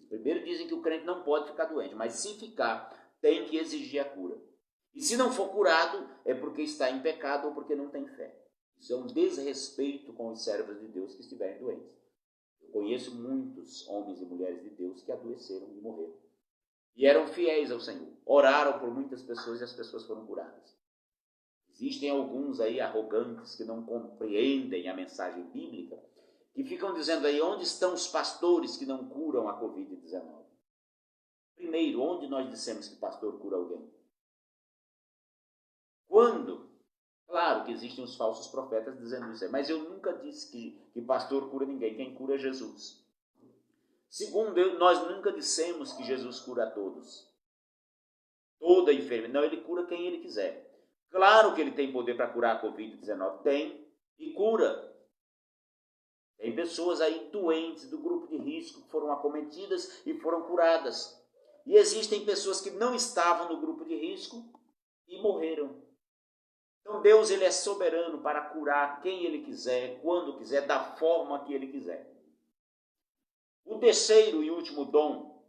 Primeiro dizem que o crente não pode ficar doente, mas se ficar, tem que exigir a cura. E se não for curado, é porque está em pecado ou porque não tem fé. Isso é um desrespeito com os servos de Deus que estiverem doentes. Eu conheço muitos homens e mulheres de Deus que adoeceram e morreram. E eram fiéis ao Senhor. Oraram por muitas pessoas e as pessoas foram curadas. Existem alguns aí arrogantes que não compreendem a mensagem bíblica, que ficam dizendo aí: onde estão os pastores que não curam a Covid-19? Primeiro, onde nós dissemos que pastor cura alguém? Quando? Claro que existem os falsos profetas dizendo isso, mas eu nunca disse que pastor cura ninguém. Quem cura é Jesus. Segundo, nós nunca dissemos que Jesus cura a todos. Toda enfermidade. Não, Ele cura quem Ele quiser. Claro que Ele tem poder para curar a Covid-19. Tem e cura. Tem pessoas aí doentes do grupo de risco que foram acometidas e foram curadas. E existem pessoas que não estavam no grupo de risco e morreram. Então Deus, Ele é soberano para curar quem Ele quiser, quando quiser, da forma que Ele quiser. O terceiro e último dom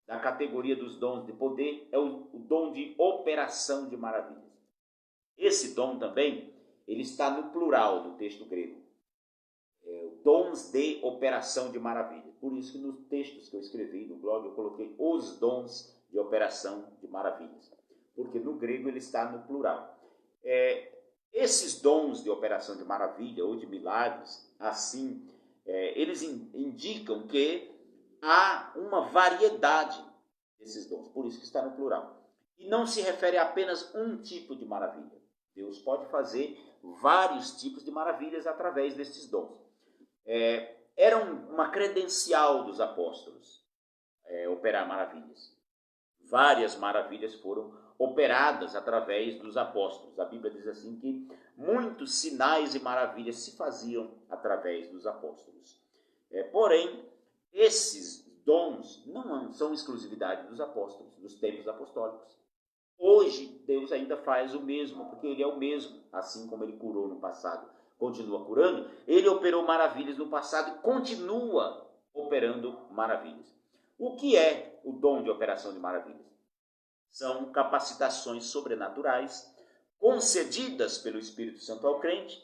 da categoria dos dons de poder é o dom de operação de maravilhas. Esse dom também, ele está no plural do texto grego. Dons de operação de maravilhas. Por isso que nos textos que eu escrevi no blog eu coloquei os dons de operação de maravilhas. Porque no grego ele está no plural. Esses dons de operação de maravilha ou de milagres, assim, eles indicam que há uma variedade desses dons, por isso que está no plural. E não se refere a apenas um tipo de maravilha. Deus pode fazer vários tipos de maravilhas através desses dons. Era uma credencial dos apóstolos operar maravilhas. Várias maravilhas foram operadas através dos apóstolos. A Bíblia diz assim que muitos sinais e maravilhas se faziam através dos apóstolos. Porém, esses dons não são exclusividade dos apóstolos, dos tempos apostólicos. Hoje, Deus ainda faz o mesmo, porque Ele é o mesmo, assim como Ele curou no passado, continua curando. Ele operou maravilhas no passado e continua operando maravilhas. O que é o dom de operação de maravilhas? São capacitações sobrenaturais concedidas pelo Espírito Santo ao crente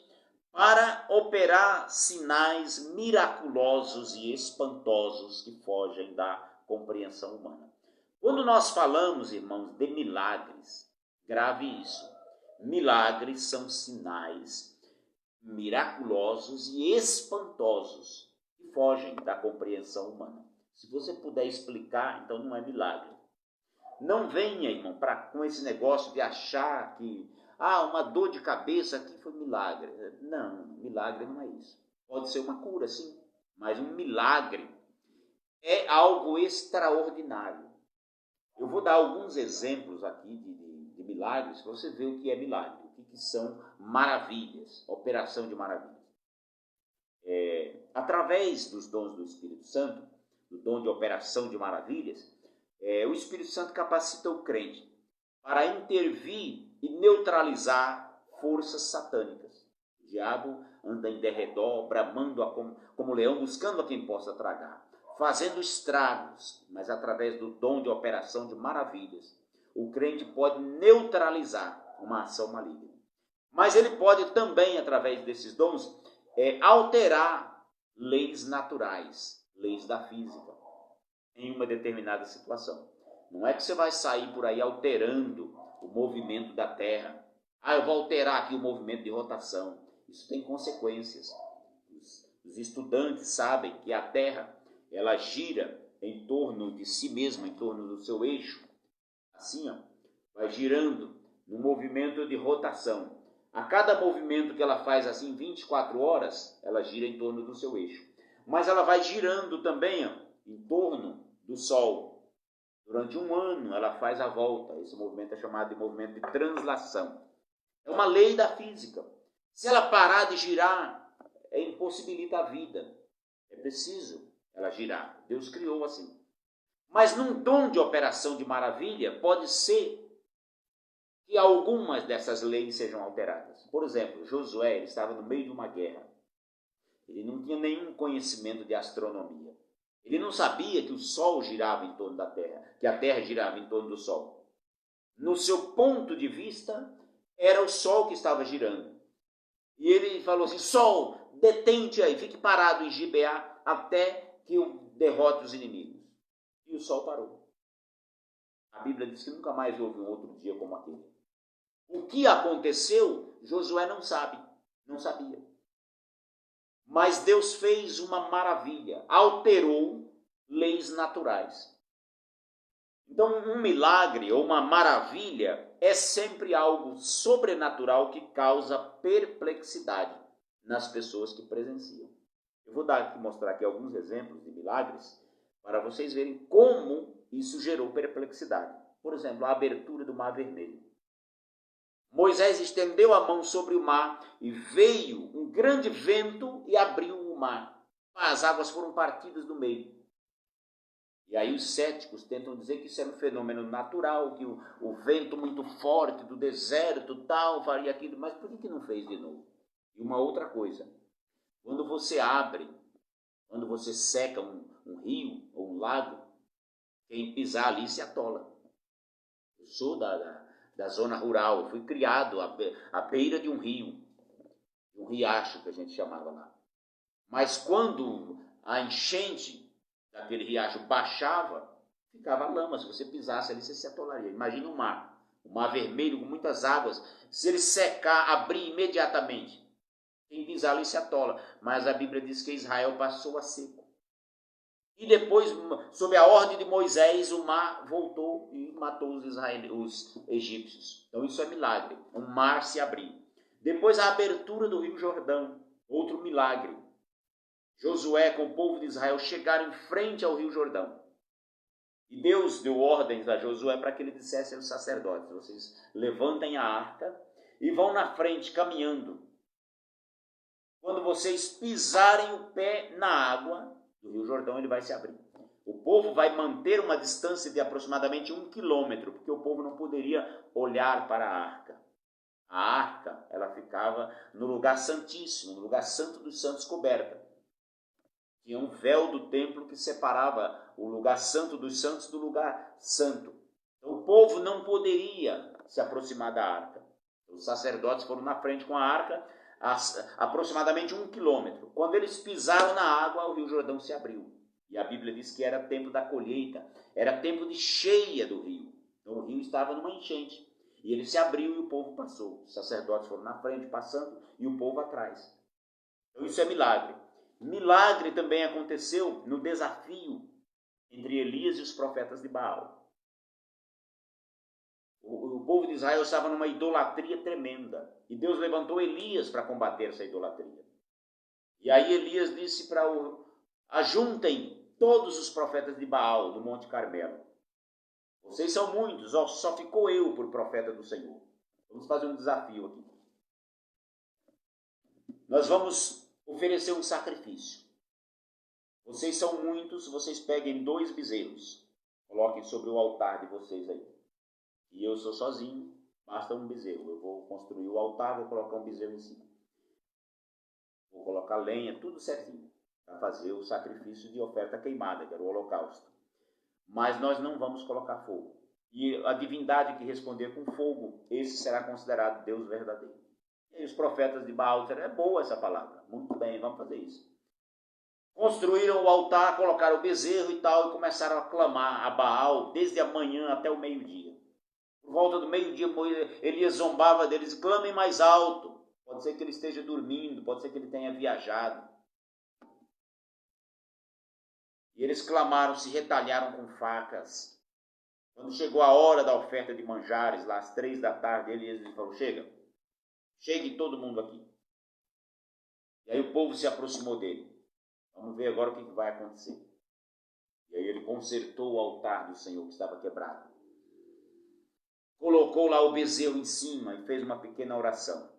para operar sinais miraculosos e espantosos que fogem da compreensão humana. Quando nós falamos, irmãos, de milagres, grave isso. Milagres são sinais miraculosos e espantosos que fogem da compreensão humana. Se você puder explicar, então não é milagre. Não venha, irmão, com esse negócio de achar que uma dor de cabeça aqui foi milagre. Não, milagre não é isso. Pode ser uma cura, sim, mas um milagre é algo extraordinário. Eu vou dar alguns exemplos aqui de milagres para você ver o que é milagre, o que são maravilhas, operação de maravilhas. Através dos dons do Espírito Santo, do dom de operação de maravilhas, o Espírito Santo capacita o crente para intervir e neutralizar forças satânicas. O diabo anda em derredor, bramando como leão, buscando a quem possa tragar, fazendo estragos, mas através do dom de operação de maravilhas, o crente pode neutralizar uma ação maligna. Mas ele pode também, através desses dons, alterar leis naturais, leis da física, em uma determinada situação. Não é que você vai sair por aí alterando o movimento da Terra. Eu vou alterar aqui o movimento de rotação. Isso tem consequências. Os estudantes sabem que a Terra, ela gira em torno de si mesma, em torno do seu eixo. Assim, vai girando no movimento de rotação. A cada movimento que ela faz assim, 24 horas, ela gira em torno do seu eixo. Mas ela vai girando também em torno do Sol. Durante um ano ela faz a volta. Esse movimento é chamado de movimento de translação. É uma lei da física. Se ela parar de girar, impossibilita a vida. É preciso ela girar. Deus criou assim. Mas num dom de operação de maravilha, pode ser que algumas dessas leis sejam alteradas. Por exemplo, Josué estava no meio de uma guerra. Ele não tinha nenhum conhecimento de astronomia. Ele não sabia que o Sol girava em torno da Terra, que a Terra girava em torno do Sol. No seu ponto de vista, era o Sol que estava girando. E ele falou assim: Sol, detente aí, fique parado em Gibeá até que eu derrote os inimigos. E o Sol parou. A Bíblia diz que nunca mais houve um outro dia como aquele. O que aconteceu, Josué não sabe, não sabia. Mas Deus fez uma maravilha, alterou leis naturais. Então, um milagre ou uma maravilha é sempre algo sobrenatural que causa perplexidade nas pessoas que presenciam. Eu vou mostrar aqui alguns exemplos de milagres para vocês verem como isso gerou perplexidade. Por exemplo, a abertura do Mar Vermelho. Moisés estendeu a mão sobre o mar e veio um grande vento e abriu o mar. As águas foram partidas no meio. E aí os céticos tentam dizer que isso era um fenômeno natural, que o vento muito forte do deserto tal faria aquilo. Mas por que não fez de novo? E uma outra coisa, quando você seca um rio ou um lago, quem pisar ali se atola. Eu sou da zona rural, eu fui criado à beira de um rio, um riacho que a gente chamava lá. Mas quando a enchente daquele riacho baixava, ficava lama. Se você pisasse ali, você se atolaria. Imagina o mar vermelho com muitas águas. Se ele secar, abrir imediatamente, quem pisar ali se atola. Mas a Bíblia diz que Israel passou a seco. E depois, sob a ordem de Moisés, o mar voltou e matou os egípcios. Então isso é milagre, um mar se abrir. Depois a abertura do Rio Jordão, outro milagre. Josué com o povo de Israel chegaram em frente ao Rio Jordão. E Deus deu ordens a Josué para que ele dissesse aos sacerdotes: vocês levantem a arca e vão na frente caminhando. Quando vocês pisarem o pé na água do Rio Jordão, ele vai se abrir. O povo vai manter uma distância de aproximadamente 1 quilômetro, porque o povo não poderia olhar para a arca. A arca, ela ficava no lugar santíssimo, no lugar santo dos santos coberta. Tinha um véu do templo que separava o lugar santo dos santos do lugar santo. Então o povo não poderia se aproximar da arca. Os sacerdotes foram na frente com a arca, aproximadamente 1 quilômetro. Quando eles pisaram na água, o Rio Jordão se abriu. E a Bíblia diz que era tempo da colheita, era tempo de cheia do rio. Então o rio estava numa enchente. E ele se abriu e o povo passou. Os sacerdotes foram na frente, passando, e o povo atrás. Então isso é milagre. Milagre também aconteceu no desafio entre Elias e os profetas de Baal. O povo de Israel estava numa idolatria tremenda. E Deus levantou Elias para combater essa idolatria. E aí Elias disse para ajuntem todos os profetas de Baal no Monte Carmelo. Vocês são muitos, só ficou eu por profeta do Senhor. Vamos fazer um desafio aqui. Nós vamos oferecer um sacrifício. Vocês são muitos, vocês peguem 2 bezerros. Coloquem sobre o altar de vocês aí. E eu sou sozinho, basta um bezerro. Eu vou construir o altar, vou colocar um bezerro em cima. Vou colocar lenha, tudo certinho, para fazer o sacrifício de oferta queimada, que era o holocausto. Mas nós não vamos colocar fogo. E a divindade que responder com fogo, esse será considerado Deus verdadeiro. E aí os profetas de Baal disseram: é boa essa palavra, muito bem, vamos fazer isso. Construíram o altar, colocaram o bezerro e tal, e começaram a clamar a Baal desde a manhã até o meio-dia. Por volta do meio-dia, Elias zombava deles: clamem mais alto. Pode ser que ele esteja dormindo, pode ser que ele tenha viajado. E eles clamaram, se retalharam com facas. Quando chegou a hora da oferta de manjares, lá às 3 da tarde, Elias falou: chegue todo mundo aqui. E aí o povo se aproximou dele. Vamos ver agora o que vai acontecer. E aí ele consertou o altar do Senhor que estava quebrado. Colocou lá o bezerro em cima e fez uma pequena oração.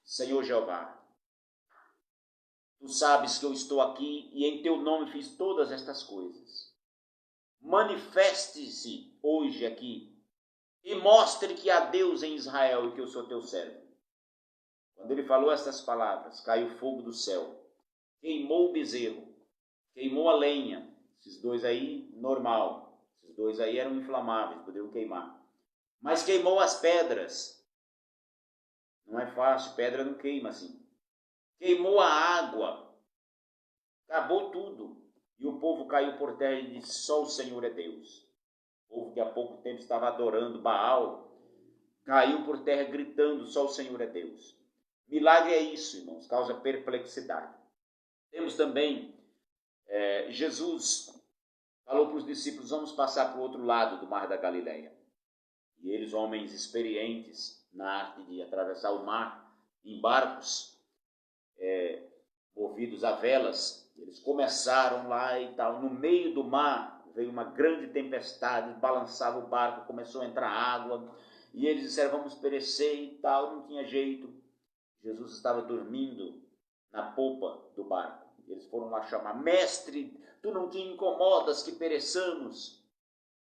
Senhor Jeová, tu sabes que eu estou aqui e em teu nome fiz todas estas coisas. Manifeste-se hoje aqui e mostre que há Deus em Israel e que eu sou teu servo. Quando ele falou essas palavras, caiu fogo do céu, queimou o bezerro, queimou a lenha. Esses 2 aí, normal. Esses 2 aí eram inflamáveis, poderiam queimar. Mas queimou as pedras. Não é fácil, pedra não queima assim. Queimou a água. Acabou tudo. E o povo caiu por terra e disse: só o Senhor é Deus. O povo que há pouco tempo estava adorando Baal, caiu por terra gritando: só o Senhor é Deus. Milagre é isso, irmãos, causa perplexidade. Temos também, Jesus falou para os discípulos: vamos passar para o outro lado do Mar da Galileia. E eles, homens experientes na arte de atravessar o mar em barcos, movidos a velas, eles começaram lá e tal. No meio do mar veio uma grande tempestade, balançava o barco, começou a entrar água, e eles disseram: vamos perecer e tal, não tinha jeito. Jesus estava dormindo na popa do barco. Eles foram lá chamar: mestre, tu não te incomodas que pereçamos?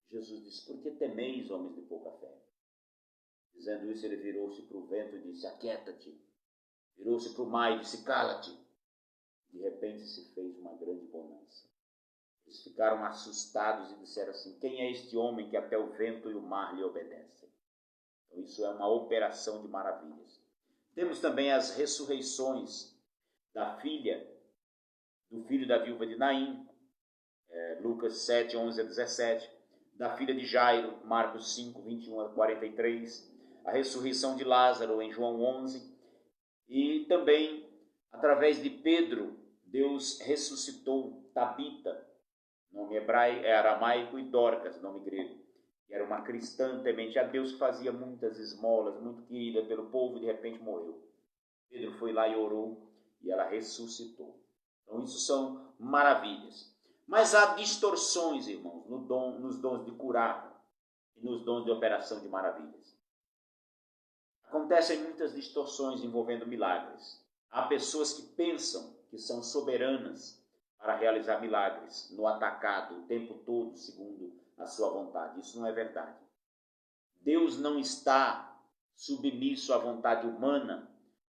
Jesus disse: por que temeis, homens de pouca fé? Dizendo isso, ele virou-se para o vento e disse: aquieta-te. Virou-se para o mar e disse: cala-te. De repente se fez uma grande bonança. Eles ficaram assustados e disseram assim: quem é este homem que até o vento e o mar lhe obedecem? Então isso é uma operação de maravilhas. Temos também as ressurreições do filho da viúva de Naim, Lucas 7, 11 a 17, da filha de Jairo, Marcos 5, 21 a 43, a ressurreição de Lázaro em João 11, e também, através de Pedro, Deus ressuscitou Tabita, nome aramaico, e Dorcas, nome grego, que era uma cristã temente a Deus, que fazia muitas esmolas, muito querida pelo povo, e de repente morreu. Pedro foi lá e orou, e ela ressuscitou. Então isso são maravilhas. Mas há distorções, irmãos, nos dons de curar e nos dons de operação de maravilhas. Acontecem muitas distorções envolvendo milagres. Há pessoas que pensam que são soberanas para realizar milagres no atacado o tempo todo, segundo a sua vontade. Isso não é verdade. Deus não está submisso à vontade humana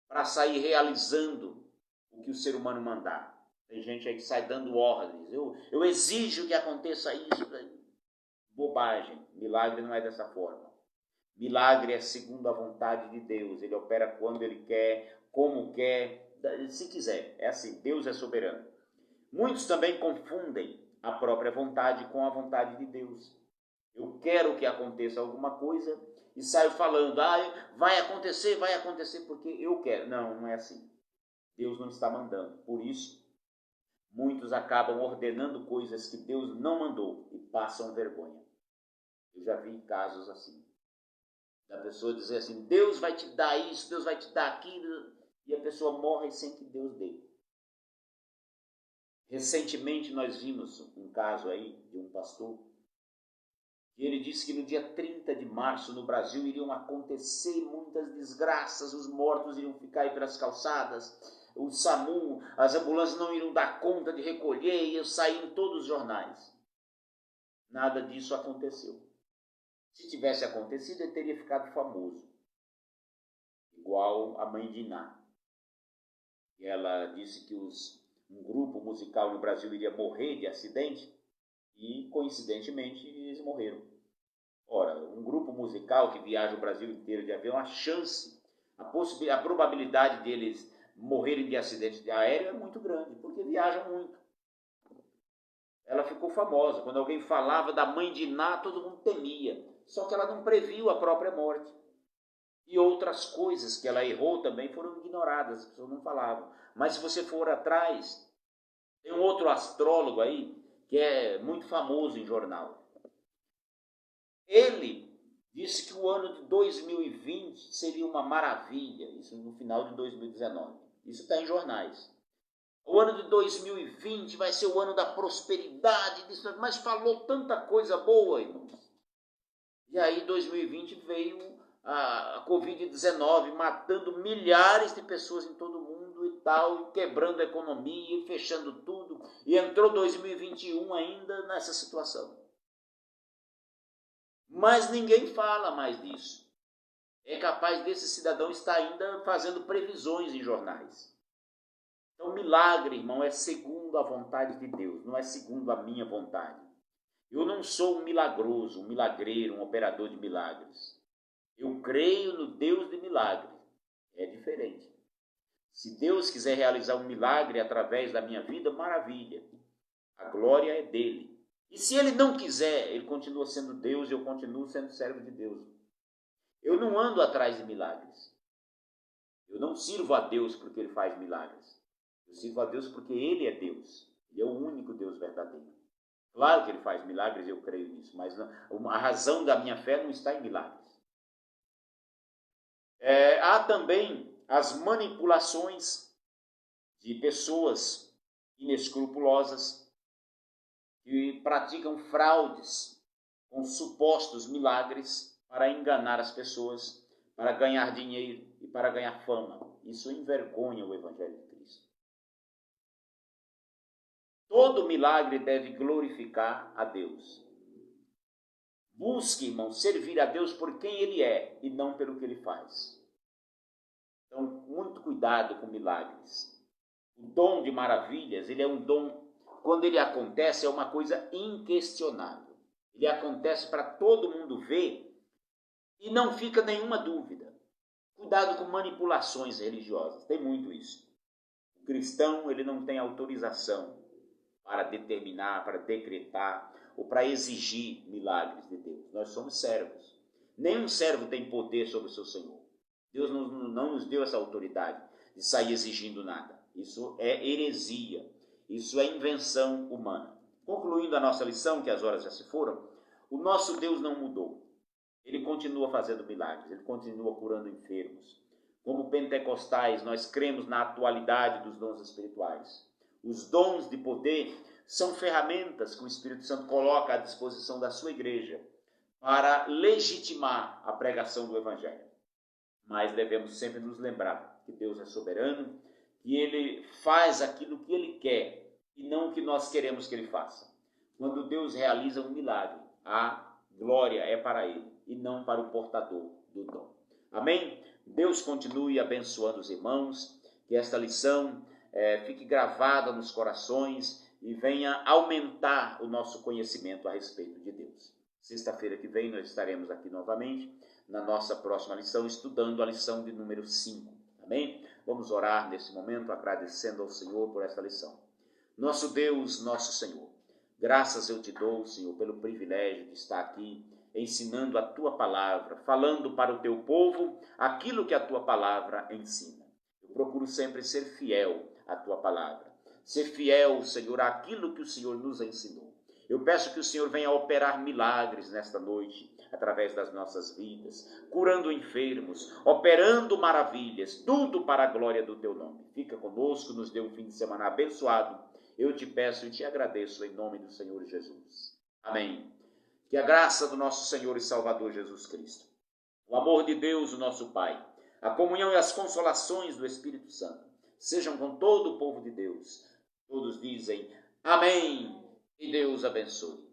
para sair realizando o que o ser humano mandar. Tem gente aí que sai dando ordens. Eu exijo que aconteça isso. Bobagem. Milagre não é dessa forma. Milagre é segundo a vontade de Deus. Ele opera quando Ele quer, como quer, se quiser. É assim, Deus é soberano. Muitos também confundem a própria vontade com a vontade de Deus. Eu quero que aconteça alguma coisa e saio falando, vai acontecer porque eu quero. Não é assim. Deus não está mandando. Por isso, muitos acabam ordenando coisas que Deus não mandou e passam vergonha. Eu já vi casos assim. Da pessoa dizer assim, Deus vai te dar isso, Deus vai te dar aquilo, e a pessoa morre sem que Deus dê. Recentemente nós vimos um caso aí de um pastor, e ele disse que no dia 30 de março no Brasil iriam acontecer muitas desgraças, os mortos iriam ficar aí pelas calçadas, o SAMU, as ambulâncias não iriam dar conta de recolher, iam sair em todos os jornais. Nada disso aconteceu. Se tivesse acontecido, ele teria ficado famoso, igual a mãe de Iná. E ela disse que um grupo musical no Brasil iria morrer de acidente e, coincidentemente, eles morreram. Ora, um grupo musical que viaja o Brasil inteiro de avião, a probabilidade deles morrerem de acidente aéreo é muito grande, porque viajam muito. Ela ficou famosa. Quando alguém falava da mãe de Iná, todo mundo temia. Só que ela não previu a própria morte. E outras coisas que ela errou também foram ignoradas, as pessoas não falavam. Mas se você for atrás, tem um outro astrólogo aí, que é muito famoso em jornal. Ele disse que o ano de 2020 seria uma maravilha, isso no final de 2019. Isso está em jornais. O ano de 2020 vai ser o ano da prosperidade, mas falou tanta coisa boa, irmãos. E aí 2020 veio a Covid-19 matando milhares de pessoas em todo o mundo e tal, e quebrando a economia, e fechando tudo. E entrou 2021 ainda nessa situação. Mas ninguém fala mais disso. É capaz desse cidadão estar ainda fazendo previsões em jornais. Então, milagre, irmão, é segundo a vontade de Deus, não é segundo a minha vontade. Eu não sou um milagroso, um milagreiro, um operador de milagres. Eu creio no Deus de milagres. É diferente. Se Deus quiser realizar um milagre através da minha vida, maravilha. A glória é dele. E se ele não quiser, ele continua sendo Deus e eu continuo sendo servo de Deus. Eu não ando atrás de milagres. Eu não sirvo a Deus porque ele faz milagres. Eu sirvo a Deus porque ele é Deus. Ele é o único Deus verdadeiro. Claro que ele faz milagres, eu creio nisso, mas a razão da minha fé não está em milagres. Há também as manipulações de pessoas inescrupulosas que praticam fraudes com supostos milagres para enganar as pessoas, para ganhar dinheiro e para ganhar fama. Isso envergonha o Evangelho de Cristo. Todo milagre deve glorificar a Deus. Busque, irmão, servir a Deus por quem Ele é e não pelo que Ele faz. Então, muito cuidado com milagres. O dom de maravilhas, ele é um dom, quando ele acontece, é uma coisa inquestionável. Ele acontece para todo mundo ver e não fica nenhuma dúvida. Cuidado com manipulações religiosas, tem muito isso. O cristão, ele não tem autorização para determinar, para decretar ou para exigir milagres de Deus. Nós somos servos. Nenhum servo tem poder sobre o seu Senhor. Deus não nos deu essa autoridade de sair exigindo nada. Isso é heresia. Isso é invenção humana. Concluindo a nossa lição, que as horas já se foram, o nosso Deus não mudou. Ele continua fazendo milagres, ele continua curando enfermos. Como pentecostais, nós cremos na atualidade dos dons espirituais. Os dons de poder são ferramentas que o Espírito Santo coloca à disposição da sua igreja para legitimar a pregação do Evangelho. Mas devemos sempre nos lembrar que Deus é soberano, que Ele faz aquilo que Ele quer e não o que nós queremos que Ele faça. Quando Deus realiza um milagre, a glória é para Ele e não para o portador do dom. Amém? Deus continue abençoando os irmãos, que esta lição fique gravada nos corações e venha aumentar o nosso conhecimento a respeito de Deus. Sexta-feira que vem nós estaremos aqui novamente na nossa próxima lição, estudando a lição de número 5. Amém? Vamos orar nesse momento, agradecendo ao Senhor por esta lição. Nosso Deus, nosso Senhor, graças eu te dou, Senhor, pelo privilégio de estar aqui ensinando a tua palavra, falando para o teu povo aquilo que a tua palavra ensina. Eu procuro sempre ser fiel à tua palavra, ser fiel, Senhor, àquilo que o Senhor nos ensinou. Eu peço que o Senhor venha operar milagres nesta noite, através das nossas vidas, curando enfermos, operando maravilhas, tudo para a glória do teu nome. Fica conosco, nos dê um fim de semana abençoado. Eu te peço e te agradeço em nome do Senhor Jesus. Amém. Que a graça do nosso Senhor e Salvador Jesus Cristo, o amor de Deus, o nosso Pai, a comunhão e as consolações do Espírito Santo sejam com todo o povo de Deus. Todos dizem amém e Deus abençoe.